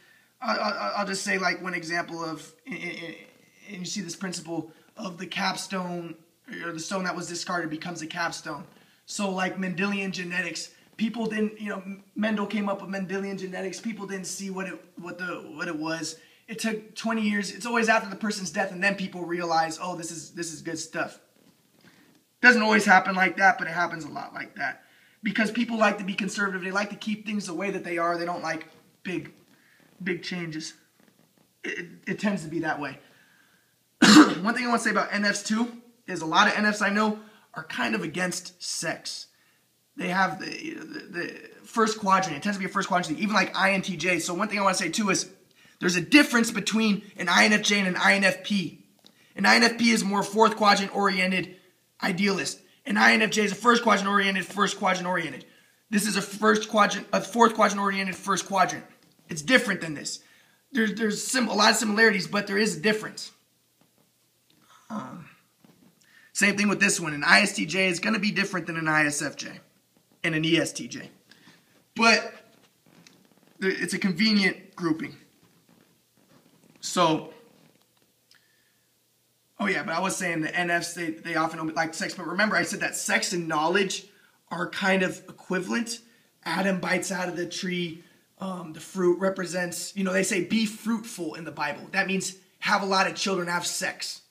Speaker 1: I'll just say one example of, and you see this principle of the capstone, or the stone that was discarded becomes a capstone. So Mendelian genetics, people didn't, Mendel came up with Mendelian genetics. People didn't see what it was. It took 20 years. It's always after the person's death, and then people realize, oh, this is good stuff. Doesn't always happen like that, but it happens a lot like that. Because people like to be conservative. They like to keep things the way that they are. They don't like big changes. it tends to be that way. One thing I want to say about NFs too is a lot of NFs I know are kind of against sex. They have the first quadrant. It tends to be a first quadrant thing, even like INTJ. So one thing I want to say too is there's a difference between an INFJ and an INFP. An INFP is more fourth quadrant oriented idealist. An INFJ is a first quadrant oriented. This is a fourth quadrant oriented first quadrant. It's different than this. There's a lot of similarities, but there is a difference. Same thing with this one. An ISTJ is going to be different than an ISFJ and an ESTJ. But it's a convenient grouping. So, oh yeah, but I was saying the NFs, they often don't like sex. But remember, I said that sex and knowledge are kind of equivalent. Adam bites out of the tree. The fruit represents, they say be fruitful in the Bible. That means have a lot of children, have sex.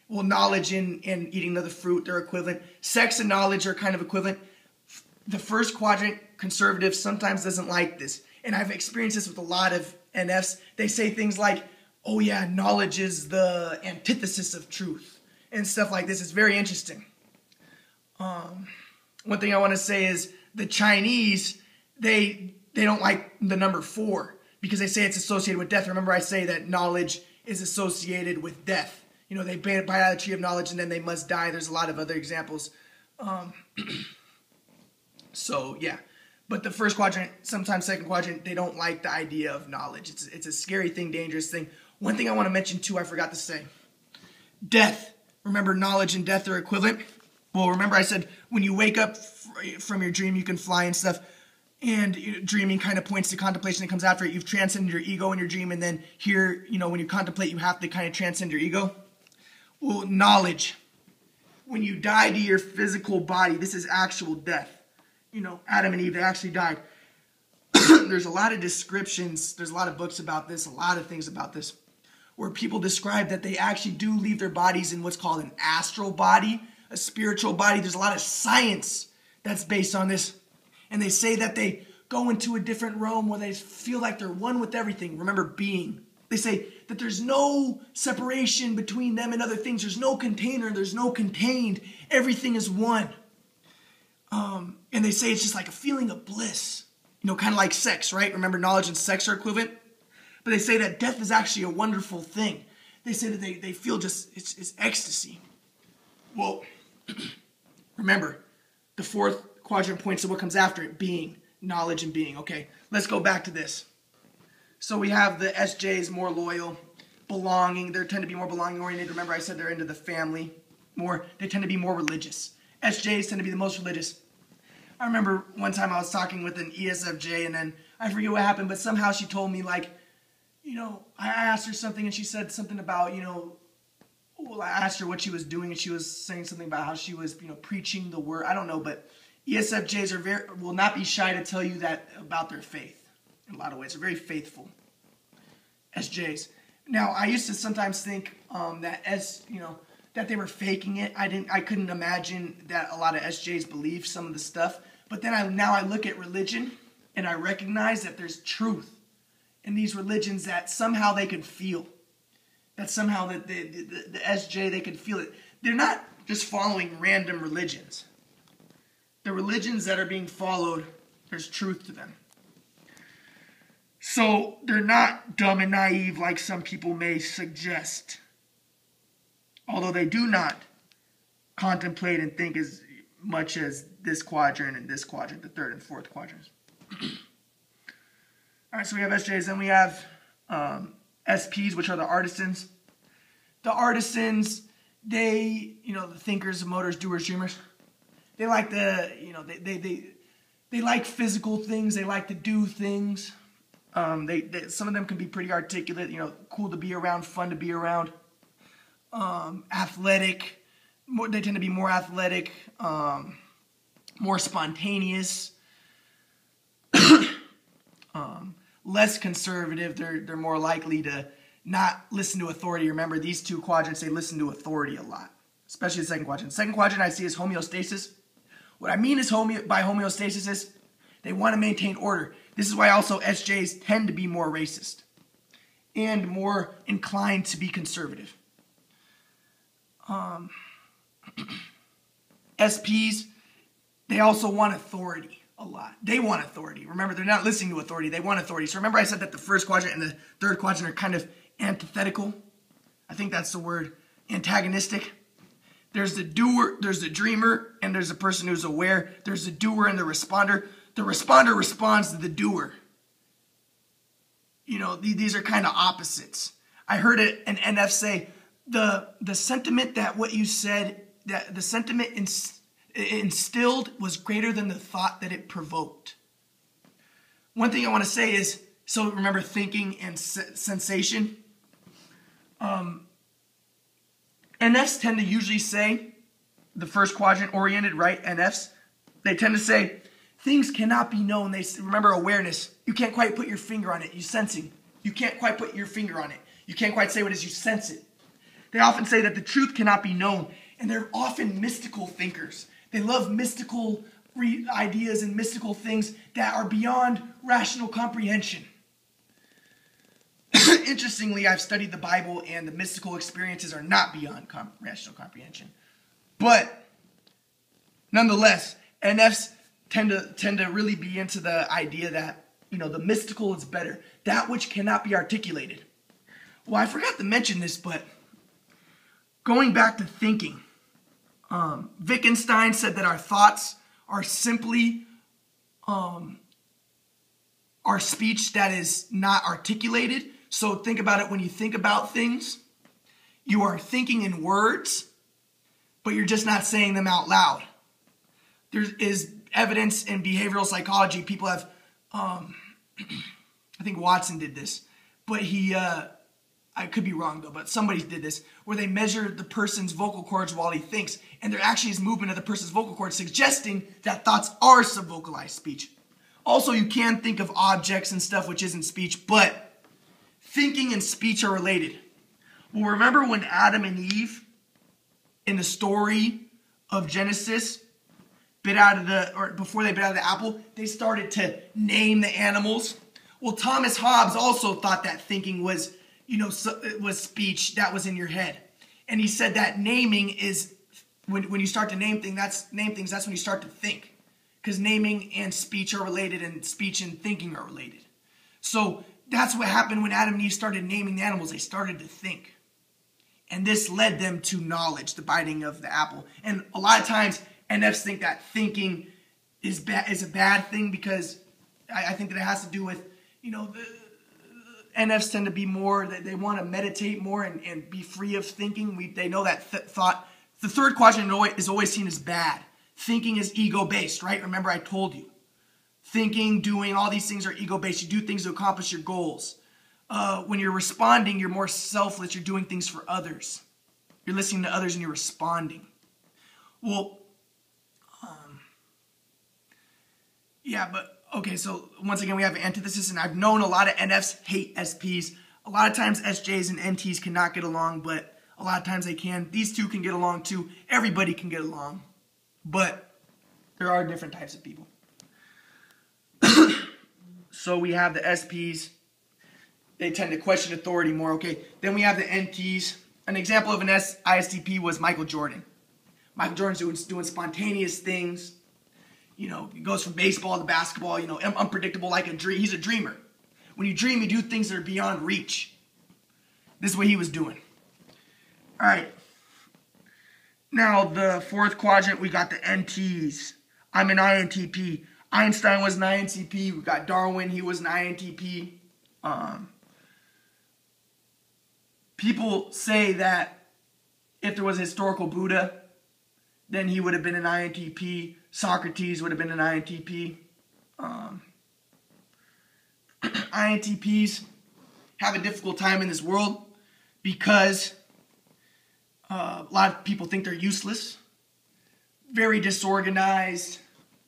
Speaker 1: Well, knowledge and eating of the fruit, they're equivalent. Sex and knowledge are kind of equivalent. The first quadrant, conservative, sometimes doesn't like this. And I've experienced this with a lot of NFs. They say things like, oh yeah, knowledge is the antithesis of truth. And stuff like this. It's very interesting. One thing I want to say is the Chinese, they don't like the number 4 because they say it's associated with death. Remember I say that knowledge is associated with death. They bite out of the tree of knowledge and then they must die. There's a lot of other examples. So, yeah. But the first quadrant, sometimes second quadrant, they don't like the idea of knowledge. It's a scary thing, dangerous thing. One thing I want to mention, too, I forgot to say. Death. Remember, knowledge and death are equivalent? Well, remember I said when you wake up from your dream, you can fly and stuff. And dreaming kind of points to contemplation that comes after it. You've transcended your ego in your dream. And then here, when you contemplate, you have to kind of transcend your ego. Well, knowledge. When you die to your physical body, this is actual death. Adam and Eve, they actually died. There's a lot of descriptions. There's a lot of books about this, a lot of things about this, where people describe that they actually do leave their bodies in what's called an astral body, a spiritual body. There's a lot of science that's based on this. And they say that they go into a different realm where they feel like they're one with everything. Remember, being. They say that there's no separation between them and other things. There's no container. There's no contained. Everything is one. And they say it's just like a feeling of bliss. Kind of like sex, right? Remember, knowledge and sex are equivalent. But they say that death is actually a wonderful thing. They say that they feel just, it's ecstasy. Well, remember, the fourth quadrant points to what comes after it, being, knowledge and being. Okay, let's go back to this. So we have the SJs, more loyal, belonging. They tend to be more belonging oriented. Remember I said they're into the family more. They tend to be more religious. SJs tend to be the most religious. I remember one time I was talking with an ESFJ and then I forget what happened, but somehow she told me I asked her something and she said something about, well, I asked her what she was doing and she was saying something about how she was, preaching the word. I don't know, but ESFJs will not be shy to tell you that about their faith in a lot of ways. They're very faithful. SJs. Now, I used to sometimes think that they were faking it. I couldn't imagine that a lot of SJs believe some of the stuff. But then now I look at religion and I recognize that there's truth in these religions that somehow they can feel. That somehow the SJ, they can feel it. They're not just following random religions. The religions that are being followed, there's truth to them. So they're not dumb and naive like some people may suggest. Although they do not contemplate and think as much as this quadrant and this quadrant, the third and fourth quadrants. All right, so we have SJs, then we have SPs, which are the artisans. The artisans, they, the thinkers, motors, doers, dreamers. They like they like physical things. They like to do things. Some of them can be pretty articulate, cool to be around, fun to be around. Athletic. They tend to be more athletic, more spontaneous, less conservative. They're more likely to not listen to authority. Remember, these two quadrants, they listen to authority a lot, especially the second quadrant. Second quadrant I see is homeostasis. What I mean is by homeostasis is they want to maintain order. This is why also SJs tend to be more racist. and more inclined to be conservative. SPs, they also want authority a lot. They want authority. Remember, they're not listening to authority. They want authority. So remember I said that the first quadrant and the third quadrant are kind of antithetical? I think that's the word, antagonistic. There's the doer, there's the dreamer, and there's the person who's aware. There's the doer and the responder. The responder responds to the doer. You know, these are kind of opposites. I heard an NF say, the sentiment that what you said, that the sentiment instilled was greater than the thought that it provoked. One thing I want to say is, so remember thinking and sensation. NFs tend to usually say, the first quadrant oriented, right? NFs, they tend to say, things cannot be known. They remember awareness. You can't quite put your finger on it. You sensing. You can't quite put your finger on it. You can't quite say what it is. You sense it. They often say that the truth cannot be known. And they're often mystical thinkers. They love mystical ideas and mystical things that are beyond rational comprehension. Interestingly, I've studied the Bible, and the mystical experiences are not beyond rational comprehension. But nonetheless, NFs tend to really be into the idea that, you know, the mystical is better, that which cannot be articulated. Well, I forgot to mention this, but going back to thinking, Wittgenstein said that our thoughts are simply our speech that is not articulated. So think about it, when you think about things, you are thinking in words, but you're just not saying them out loud. There is evidence in behavioral psychology. People have, I think Watson did this, but I could be wrong though, but somebody did this, where they measured the person's vocal cords while he thinks, and there actually is movement of the person's vocal cords suggesting that thoughts are subvocalized speech. Also, you can think of objects and stuff which isn't speech, but thinking and speech are related. Well, remember when Adam and Eve, in the story of Genesis, before they bit out of the apple, they started to name the animals. Well, Thomas Hobbes also thought that thinking was, it was speech that was in your head. And he said that naming is, when you start to name things, that's when you start to think. Because naming and speech are related, and speech and thinking are related. So that's what happened when Adam and Eve started naming the animals. They started to think. And this led them to knowledge, the biting of the apple. And a lot of times, NFs think that thinking is a bad thing, because I think that it has to do with, the NFs tend to be more, they want to meditate more and be free of thinking. They know that thought. The third quadrant is always seen as bad. Thinking is ego-based, right? Remember I told you. Thinking, doing, all these things are ego-based. You do things to accomplish your goals. When you're responding, you're more selfless. You're doing things for others. You're listening to others and you're responding. Well, yeah, but, okay, so once again, we have an antithesis, and I've known a lot of NFs hate SPs. A lot of times SJs and NTs cannot get along, but a lot of times they can. These two can get along too. Everybody can get along. But there are different types of people. So we have the SPs. They tend to question authority more, okay? Then we have the NTs. An example of an ISTP was Michael Jordan. Michael Jordan's doing spontaneous things. He goes from baseball to basketball, unpredictable like a dream. He's a dreamer. When you dream, you do things that are beyond reach. This is what he was doing. All right. Now, the fourth quadrant, we got the NTs. I'm an INTP. Einstein was an INTP. We got Darwin. He was an INTP. People say that if there was a historical Buddha, then he would have been an INTP. Socrates would have been an INTP. INTPs have a difficult time in this world because a lot of people think they're useless, very disorganized.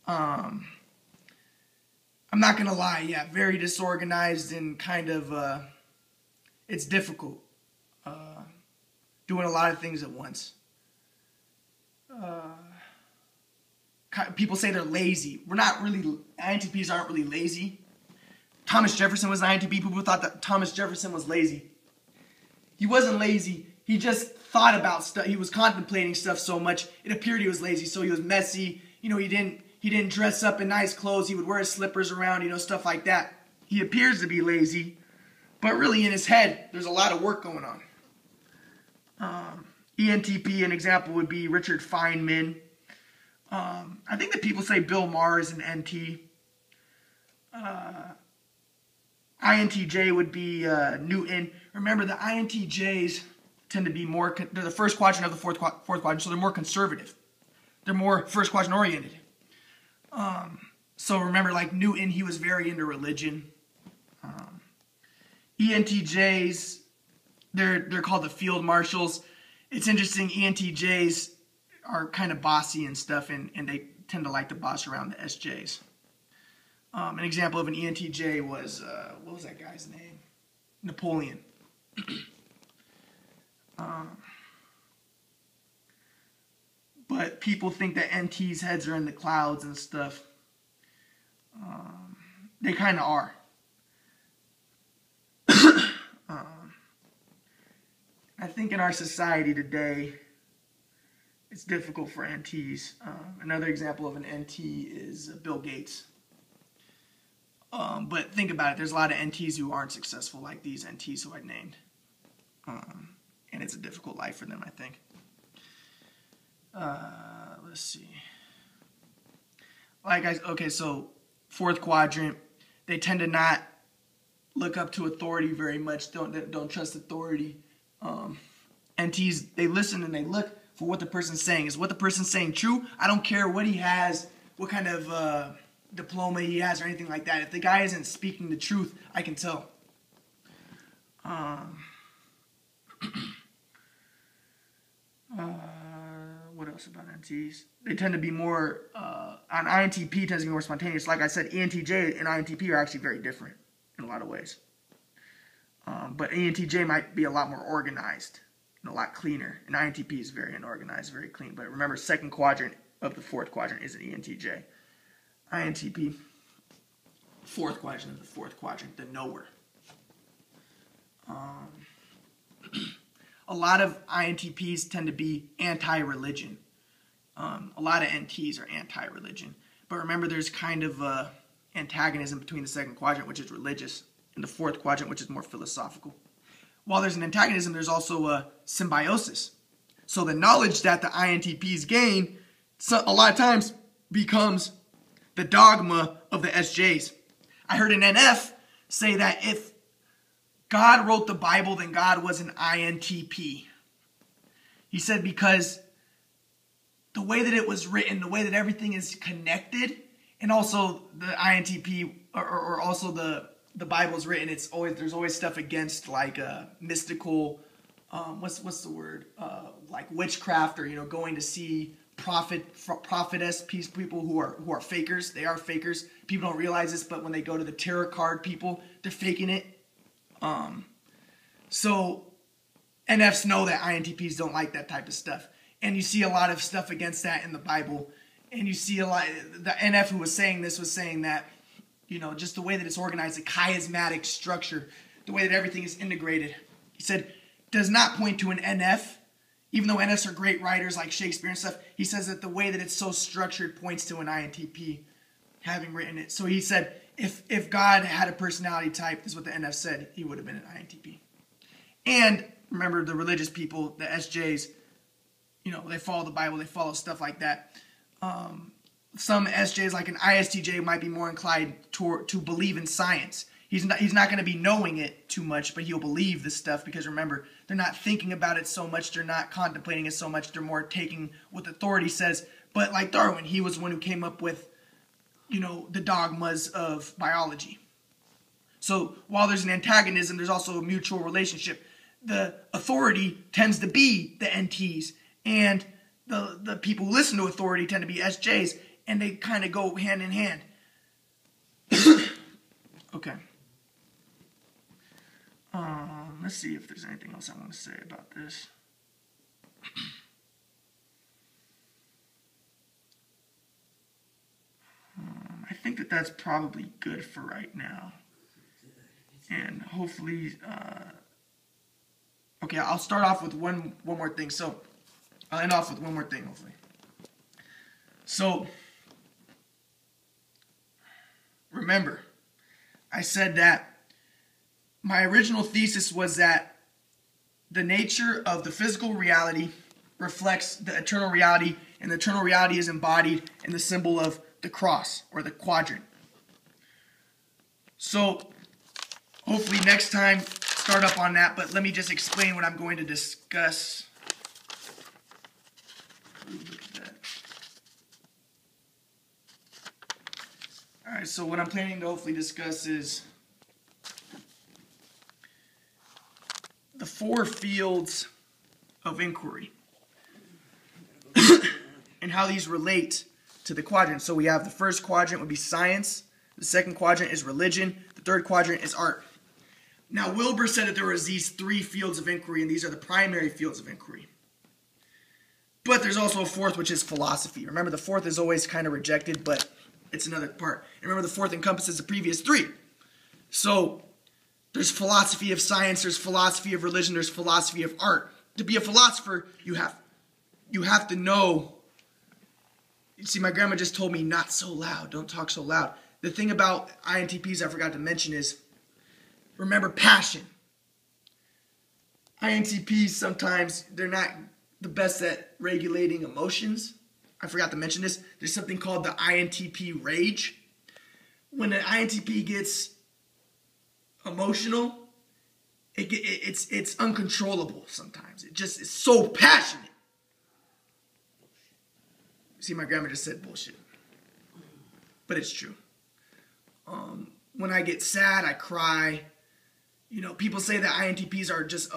Speaker 1: I'm not going to lie, yeah, very disorganized and kind of, it's difficult doing a lot of things at once. People say they're lazy. INTPs aren't really lazy. Thomas Jefferson was an INTP. People thought that Thomas Jefferson was lazy. He wasn't lazy. He just thought about stuff. He was contemplating stuff so much, it appeared he was lazy. So he was messy. You know, he didn't dress up in nice clothes. He would wear his slippers around, you know, stuff like that. He appears to be lazy, but really in his head, there's a lot of work going on. ENTP, an example would be Richard Feynman. I think that people say Bill Maher is an NT. INTJ would be Newton. Remember, the INTJs tend to be more, they're the first quadrant of the fourth quadrant, so they're more conservative. They're more first quadrant oriented. So remember, like Newton, he was very into religion. ENTJs, they're called the field marshals. It's interesting, ENTJs are kind of bossy and stuff, and they tend to like to boss around the SJs. An example of an ENTJ was, what was that guy's name? Napoleon. But people think that NT's heads are in the clouds and stuff. They kind of are. I think in our society today, it's difficult for NTs. Another example of an NT is Bill Gates. But think about it. There's a lot of NTs who aren't successful like these NTs who I named. And it's a difficult life for them, I think. Let's see. Okay, so fourth quadrant, they tend to not look up to authority very much. Don't trust authority. NTs, they listen and they look for what the person's saying. Is what the person's saying true? I don't care what he has, what kind of diploma he has or anything like that. If the guy isn't speaking the truth, I can tell. What else about NTs? They tend to be more, an INTP tends to be more spontaneous. Like I said, ENTJ and INTP are actually very different in a lot of ways. But ENTJ might be a lot more organized and a lot cleaner. And INTP is very unorganized, very clean. But remember, second quadrant of the fourth quadrant is an ENTJ. INTP, fourth quadrant of the fourth quadrant, the knower. A lot of INTPs tend to be anti-religion. A lot of NTs are anti-religion. But remember, there's kind of antagonism between the second quadrant, which is religious, and the fourth quadrant, which is more philosophical. While there's an antagonism, there's also a symbiosis. So the knowledge that the INTPs gain, a lot of times, becomes the dogma of the SJs. I heard an NF say that if God wrote the Bible, then God was an INTP. He said because the way that it was written, the way that everything is connected, and also the INTP, or also the Bible's written, there's always stuff against like mystical, what's the word, like witchcraft, or going to see prophetess people who are fakers. They are fakers. People don't realize this, but when they go to the tarot card people, they're faking it. So NFs know that INTPs don't like that type of stuff. And you see a lot of stuff against that in the Bible. And you see a lot, the NF who was saying this was saying that, just the way that it's organized, the chiasmatic structure, the way that everything is integrated. He said, does not point to an NF, even though NFs are great writers like Shakespeare and stuff. He says that the way that it's so structured points to an INTP having written it. So he said, if God had a personality type, this is what the NF said, he would have been an INTP. And remember, the religious people, the SJs, they follow the Bible, they follow stuff like that. Some SJs, like an ISTJ, might be more inclined to believe in science. He's not going to be knowing it too much, but he'll believe this stuff because, remember, they're not thinking about it so much, they're not contemplating it so much, they're more taking what the authority says. But like Darwin, he was the one who came up with, the dogmas of biology. So while there's an antagonism, there's also a mutual relationship. The authority tends to be the NTs, and the people who listen to authority tend to be SJs, and they kind of go hand in hand. Okay. Let's see if there's anything else I want to say about this. I think that's probably good for right now. And hopefully, okay, I'll start off with one more thing. So I'll end off with one more thing, hopefully. So remember, I said that my original thesis was that the nature of the physical reality reflects the eternal reality, and the eternal reality is embodied in the symbol of the cross or the quadrant. So hopefully next time start up on that, but let me just explain what I'm going to discuss. Look at that. All right, so what I'm planning to hopefully discuss is the 4 fields of inquiry and how these relate to the quadrant. So we have the first quadrant would be science, the second quadrant is religion, the third quadrant is art. Now Wilbur said that there was these 3 fields of inquiry, and these are the primary fields of inquiry. But there's also a fourth, which is philosophy. Remember, the fourth is always kind of rejected, but it's another part. And remember, the fourth encompasses the previous 3. So there's philosophy of science, there's philosophy of religion, there's philosophy of art. To be a philosopher, you have to know. You see, my grandma just told me, not so loud, don't talk so loud. The thing about INTPs I forgot to mention is, remember passion. INTPs sometimes, they're not the best at regulating emotions. I forgot to mention this. There's something called the INTP rage. When an INTP gets emotional, it's uncontrollable sometimes. It just is so passionate. See, my grandma just said bullshit. But it's true. When I get sad, I cry. You know, people say that INTPs are just,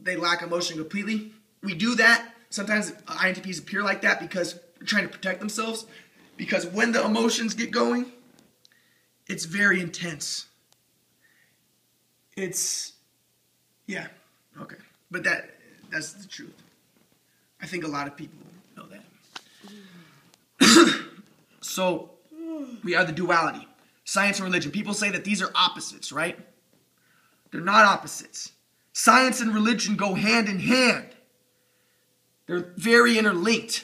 Speaker 1: they lack emotion completely. We do that. Sometimes INTPs appear like that because they're trying to protect themselves. Because when the emotions get going, it's very intense. Yeah, okay. But that's the truth. I think a lot of people know that. So, we have the duality. Science and religion. People say that these are opposites, right? They're not opposites. Science and religion go hand in hand. They're very interlinked.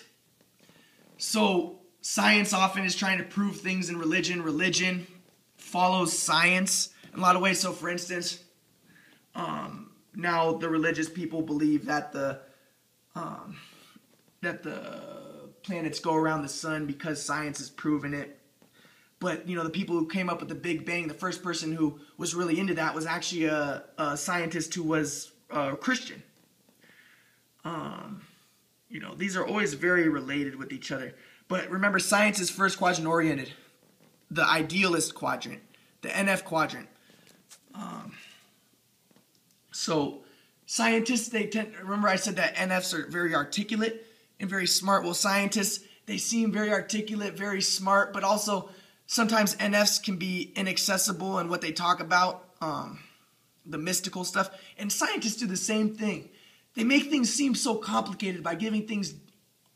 Speaker 1: So, science often is trying to prove things in religion. Religion follows science in a lot of ways. So, for instance, now the religious people believe that the planets go around the sun because science has proven it. But, you know, the people who came up with the Big Bang, the first person who was really into that was actually a scientist who was Christian. You know, these are always very related with each other. But remember, science is first quadrant oriented. The idealist quadrant, the NF quadrant. So scientists, they tend, remember I said that NFs are very articulate and very smart. Well, scientists, they seem very articulate, very smart, but also sometimes NFs can be inaccessible in what they talk about, the mystical stuff. And scientists do the same thing. They make things seem so complicated by giving things,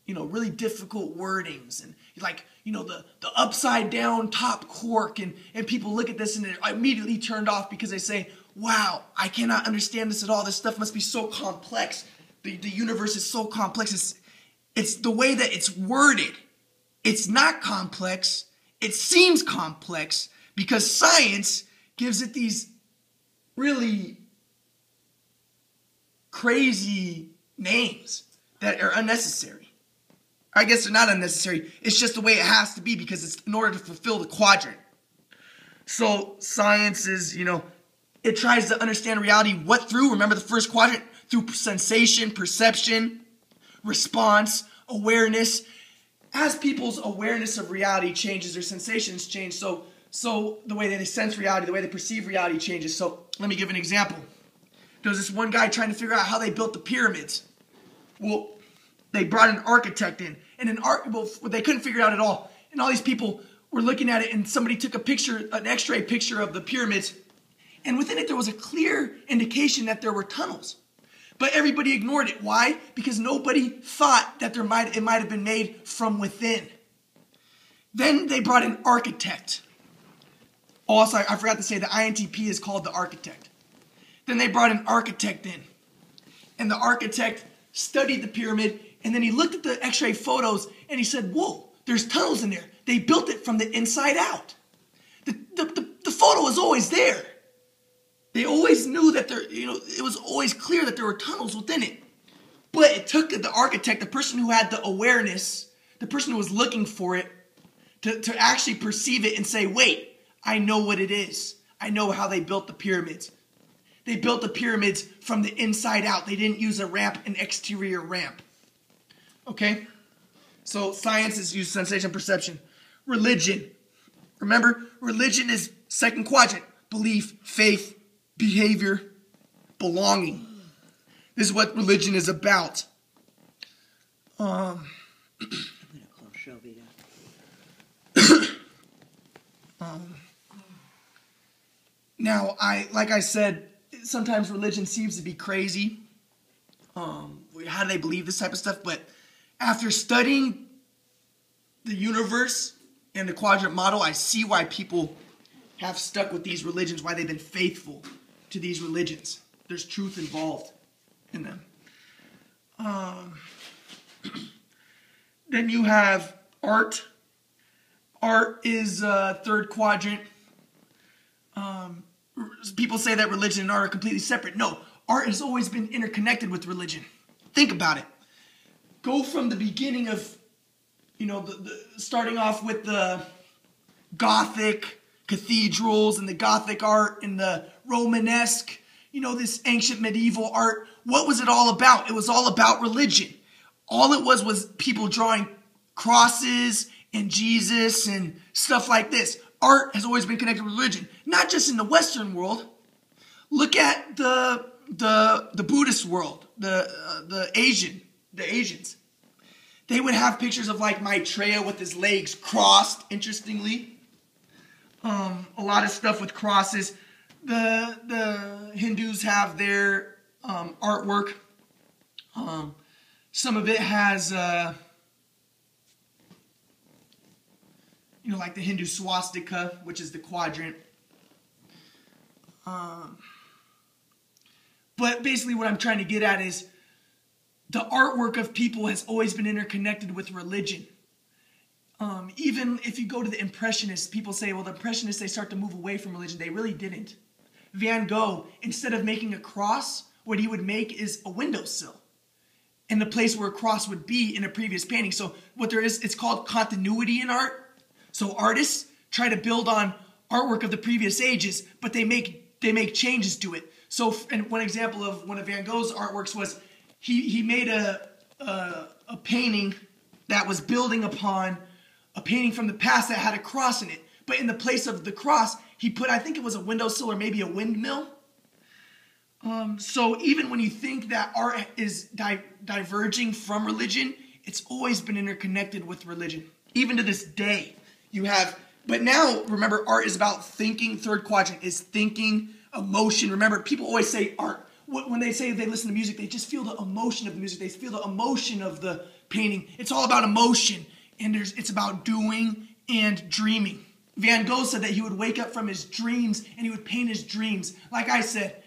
Speaker 1: you know, really difficult wordings. And like, you know, the upside down top quark. And people look at this and they're immediately turned off because they say, wow, I cannot understand this at all. This stuff must be so complex. The universe is so complex. It's the way that it's worded. It's not complex. It seems complex because science gives it these really crazy names that are unnecessary. I guess they're not unnecessary. It's just the way it has to be because it's in order to fulfill the quadrant. So science is, you know, it tries to understand reality. What through? Remember the first quadrant? Through sensation, perception, response, awareness. As people's awareness of reality changes, their sensations change. So the way they sense reality, the way they perceive reality changes. So let me give an example. There was this one guy trying to figure out how they built the pyramids. Well, they brought an architect in, and they couldn't figure it out at all. And all these people were looking at it, and somebody took a picture, an X-ray picture of the pyramids, and within it there was a clear indication that there were tunnels. But everybody ignored it. Why? Because nobody thought that it might have been made from within. Then they brought an architect. Also, I forgot to say the INTP is called the architect. Then they brought an architect in. And the architect studied the pyramid, and then he looked at the x-ray photos, and he said, whoa, there's tunnels in there. They built it from the inside out. The photo was always there. They always knew that it was always clear that there were tunnels within it. But it took the architect, the person who had the awareness, the person who was looking for it, to actually perceive it and say, wait, I know what it is. I know how they built the pyramids. They built the pyramids from the inside out. They didn't use a ramp, an exterior ramp. Okay? So science is used sensation perception. Religion. Remember, religion is second quadrant. Belief, faith, behavior, belonging. This is what religion is about.
Speaker 2: I'm going to call Shelby down.
Speaker 1: Now, like I said, sometimes religion seems to be crazy. How do they believe this type of stuff? But after studying the universe and the quadrant model, I see why people have stuck with these religions, why they've been faithful to these religions. There's truth involved in them. Then you have art. Art is third quadrant. People say that religion and art are completely separate. No, art has always been interconnected with religion. Think about it. Go from the beginning of, starting off with the Gothic cathedrals and the Gothic art and the Romanesque, this ancient medieval art. What was it all about? It was all about religion. All it was people drawing crosses and Jesus and stuff like this. Art has always been connected with religion, not just in the Western world. Look at the Buddhist world, the Asians. They would have pictures of like Maitreya with his legs crossed. Interestingly, a lot of stuff with crosses. The Hindus have their artwork. Some of it has. Like the Hindu swastika, which is the quadrant. But basically what I'm trying to get at is the artwork of people has always been interconnected with religion. Even if you go to the Impressionists, people say, well, the Impressionists, they start to move away from religion. They really didn't. Van Gogh, instead of making a cross, what he would make is a windowsill. And the place where a cross would be in a previous painting. So what there is, it's called continuity in art. So artists try to build on artwork of the previous ages, but they make changes to it. So, and one example of one of Van Gogh's artworks was he made a painting that was building upon a painting from the past that had a cross in it. But in the place of the cross, he put, I think it was a windowsill or maybe a windmill. So even when you think that art is diverging from religion, it's always been interconnected with religion. Even to this day, you have, but now, remember, art is about thinking. Third quadrant is thinking, emotion. Remember, people always say art. When they say they listen to music, they just feel the emotion of the music. They feel the emotion of the painting. It's all about emotion, and it's about doing and dreaming. Van Gogh said that he would wake up from his dreams, and he would paint his dreams. Like I said,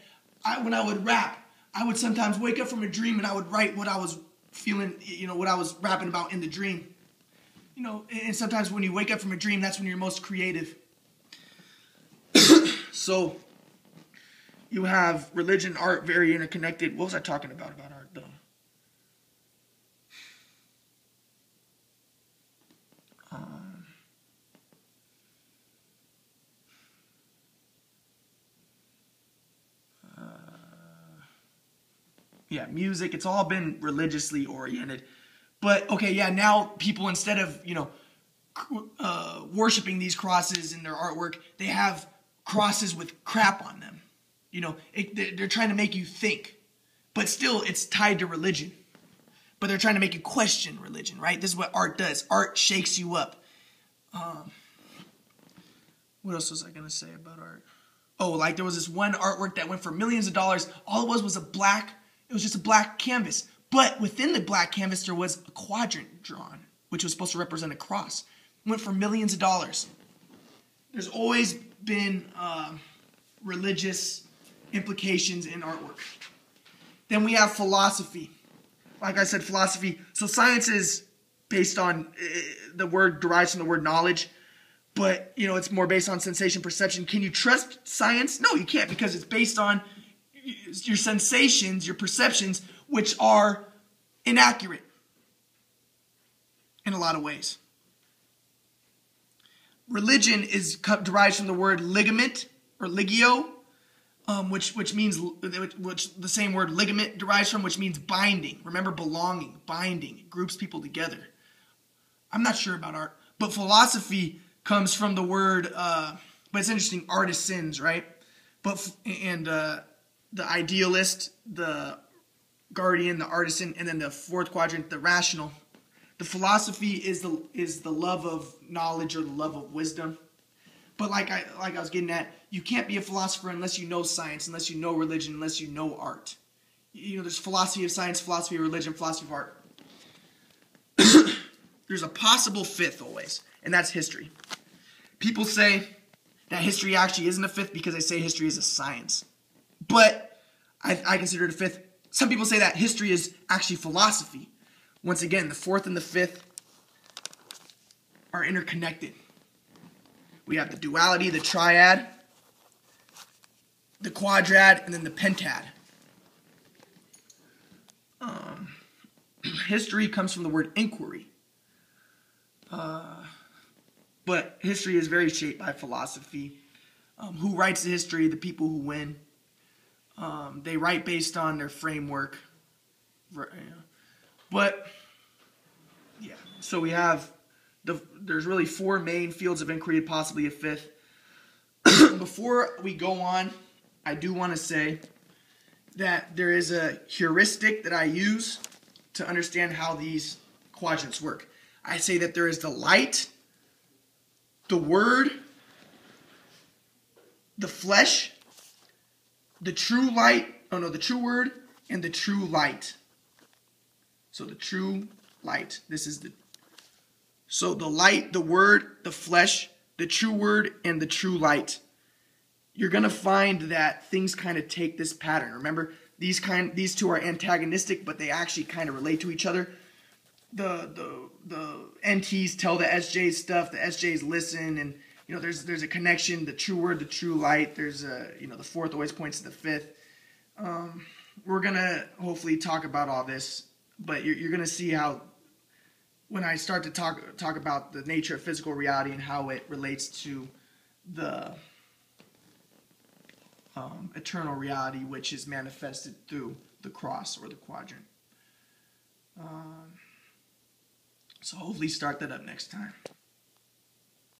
Speaker 1: when I would rap, I would sometimes wake up from a dream, and I would write what I was feeling, what I was rapping about in the dream. And sometimes when you wake up from a dream, that's when you're most creative. So, you have religion, art, very interconnected. What was I talking about art, though? Yeah, music. It's all been religiously oriented. But, okay, yeah, now people, instead of, worshiping these crosses in their artwork, they have crosses with crap on them. They're trying to make you think. But still, it's tied to religion. But they're trying to make you question religion, right? This is what art does. Art shakes you up. What else was I going to say about art? Oh, like there was this one artwork that went for millions of dollars. All it was just a black canvas. But within the black canvas, there was a quadrant drawn, which was supposed to represent a cross. It went for millions of dollars. there's always been religious implications in artwork. Then we have philosophy. Like I said, philosophy. So science is based on, the word derives from the word knowledge, but it's more based on sensation, perception. Can you trust science? No, you can't, because it's based on your sensations, your perceptions, which are inaccurate in a lot of ways. Religion derives from the word ligament or ligio, which means the same word ligament derives from, which means binding. Remember, belonging, binding, it groups people together. I'm not sure about art, but philosophy comes from the word. But it's interesting, artisans, right? The idealist, the guardian, the artisan, and then the fourth quadrant, the rational. The philosophy is the love of knowledge or the love of wisdom. But like I was getting at, you can't be a philosopher unless you know science, unless you know religion, unless you know art. There's philosophy of science, philosophy of religion, philosophy of art. There's a possible fifth always, and that's history. People say that history actually isn't a fifth because they say history is a science. But I consider it a fifth. Some people say that history is actually philosophy. Once again, the fourth and the fifth are interconnected. We have the duality, the triad, the quadrad, and then the pentad. History comes from the word inquiry. But history is very shaped by philosophy. Who writes the history? The people who win. They write based on their framework. But, yeah. So we have, there's really four main fields of inquiry, possibly a fifth. Before we go on, I do want to say that there is a heuristic that I use to understand how these quadrants work. I say that there is the light, the word, the flesh, the true word, and the true light. So the true light. So the light, the word, the flesh, the true word, and the true light. You're going to find that things kind of take this pattern. Remember, these two are antagonistic, but they actually kind of relate to each other. The NTs tell the SJs stuff, the SJs listen, and there's a connection. The true word, the true light. There's the fourth always points to the fifth. We're gonna hopefully talk about all this, but you're gonna see how when I start to talk about the nature of physical reality and how it relates to the eternal reality, which is manifested through the cross or the quadrant. So hopefully start that up next time.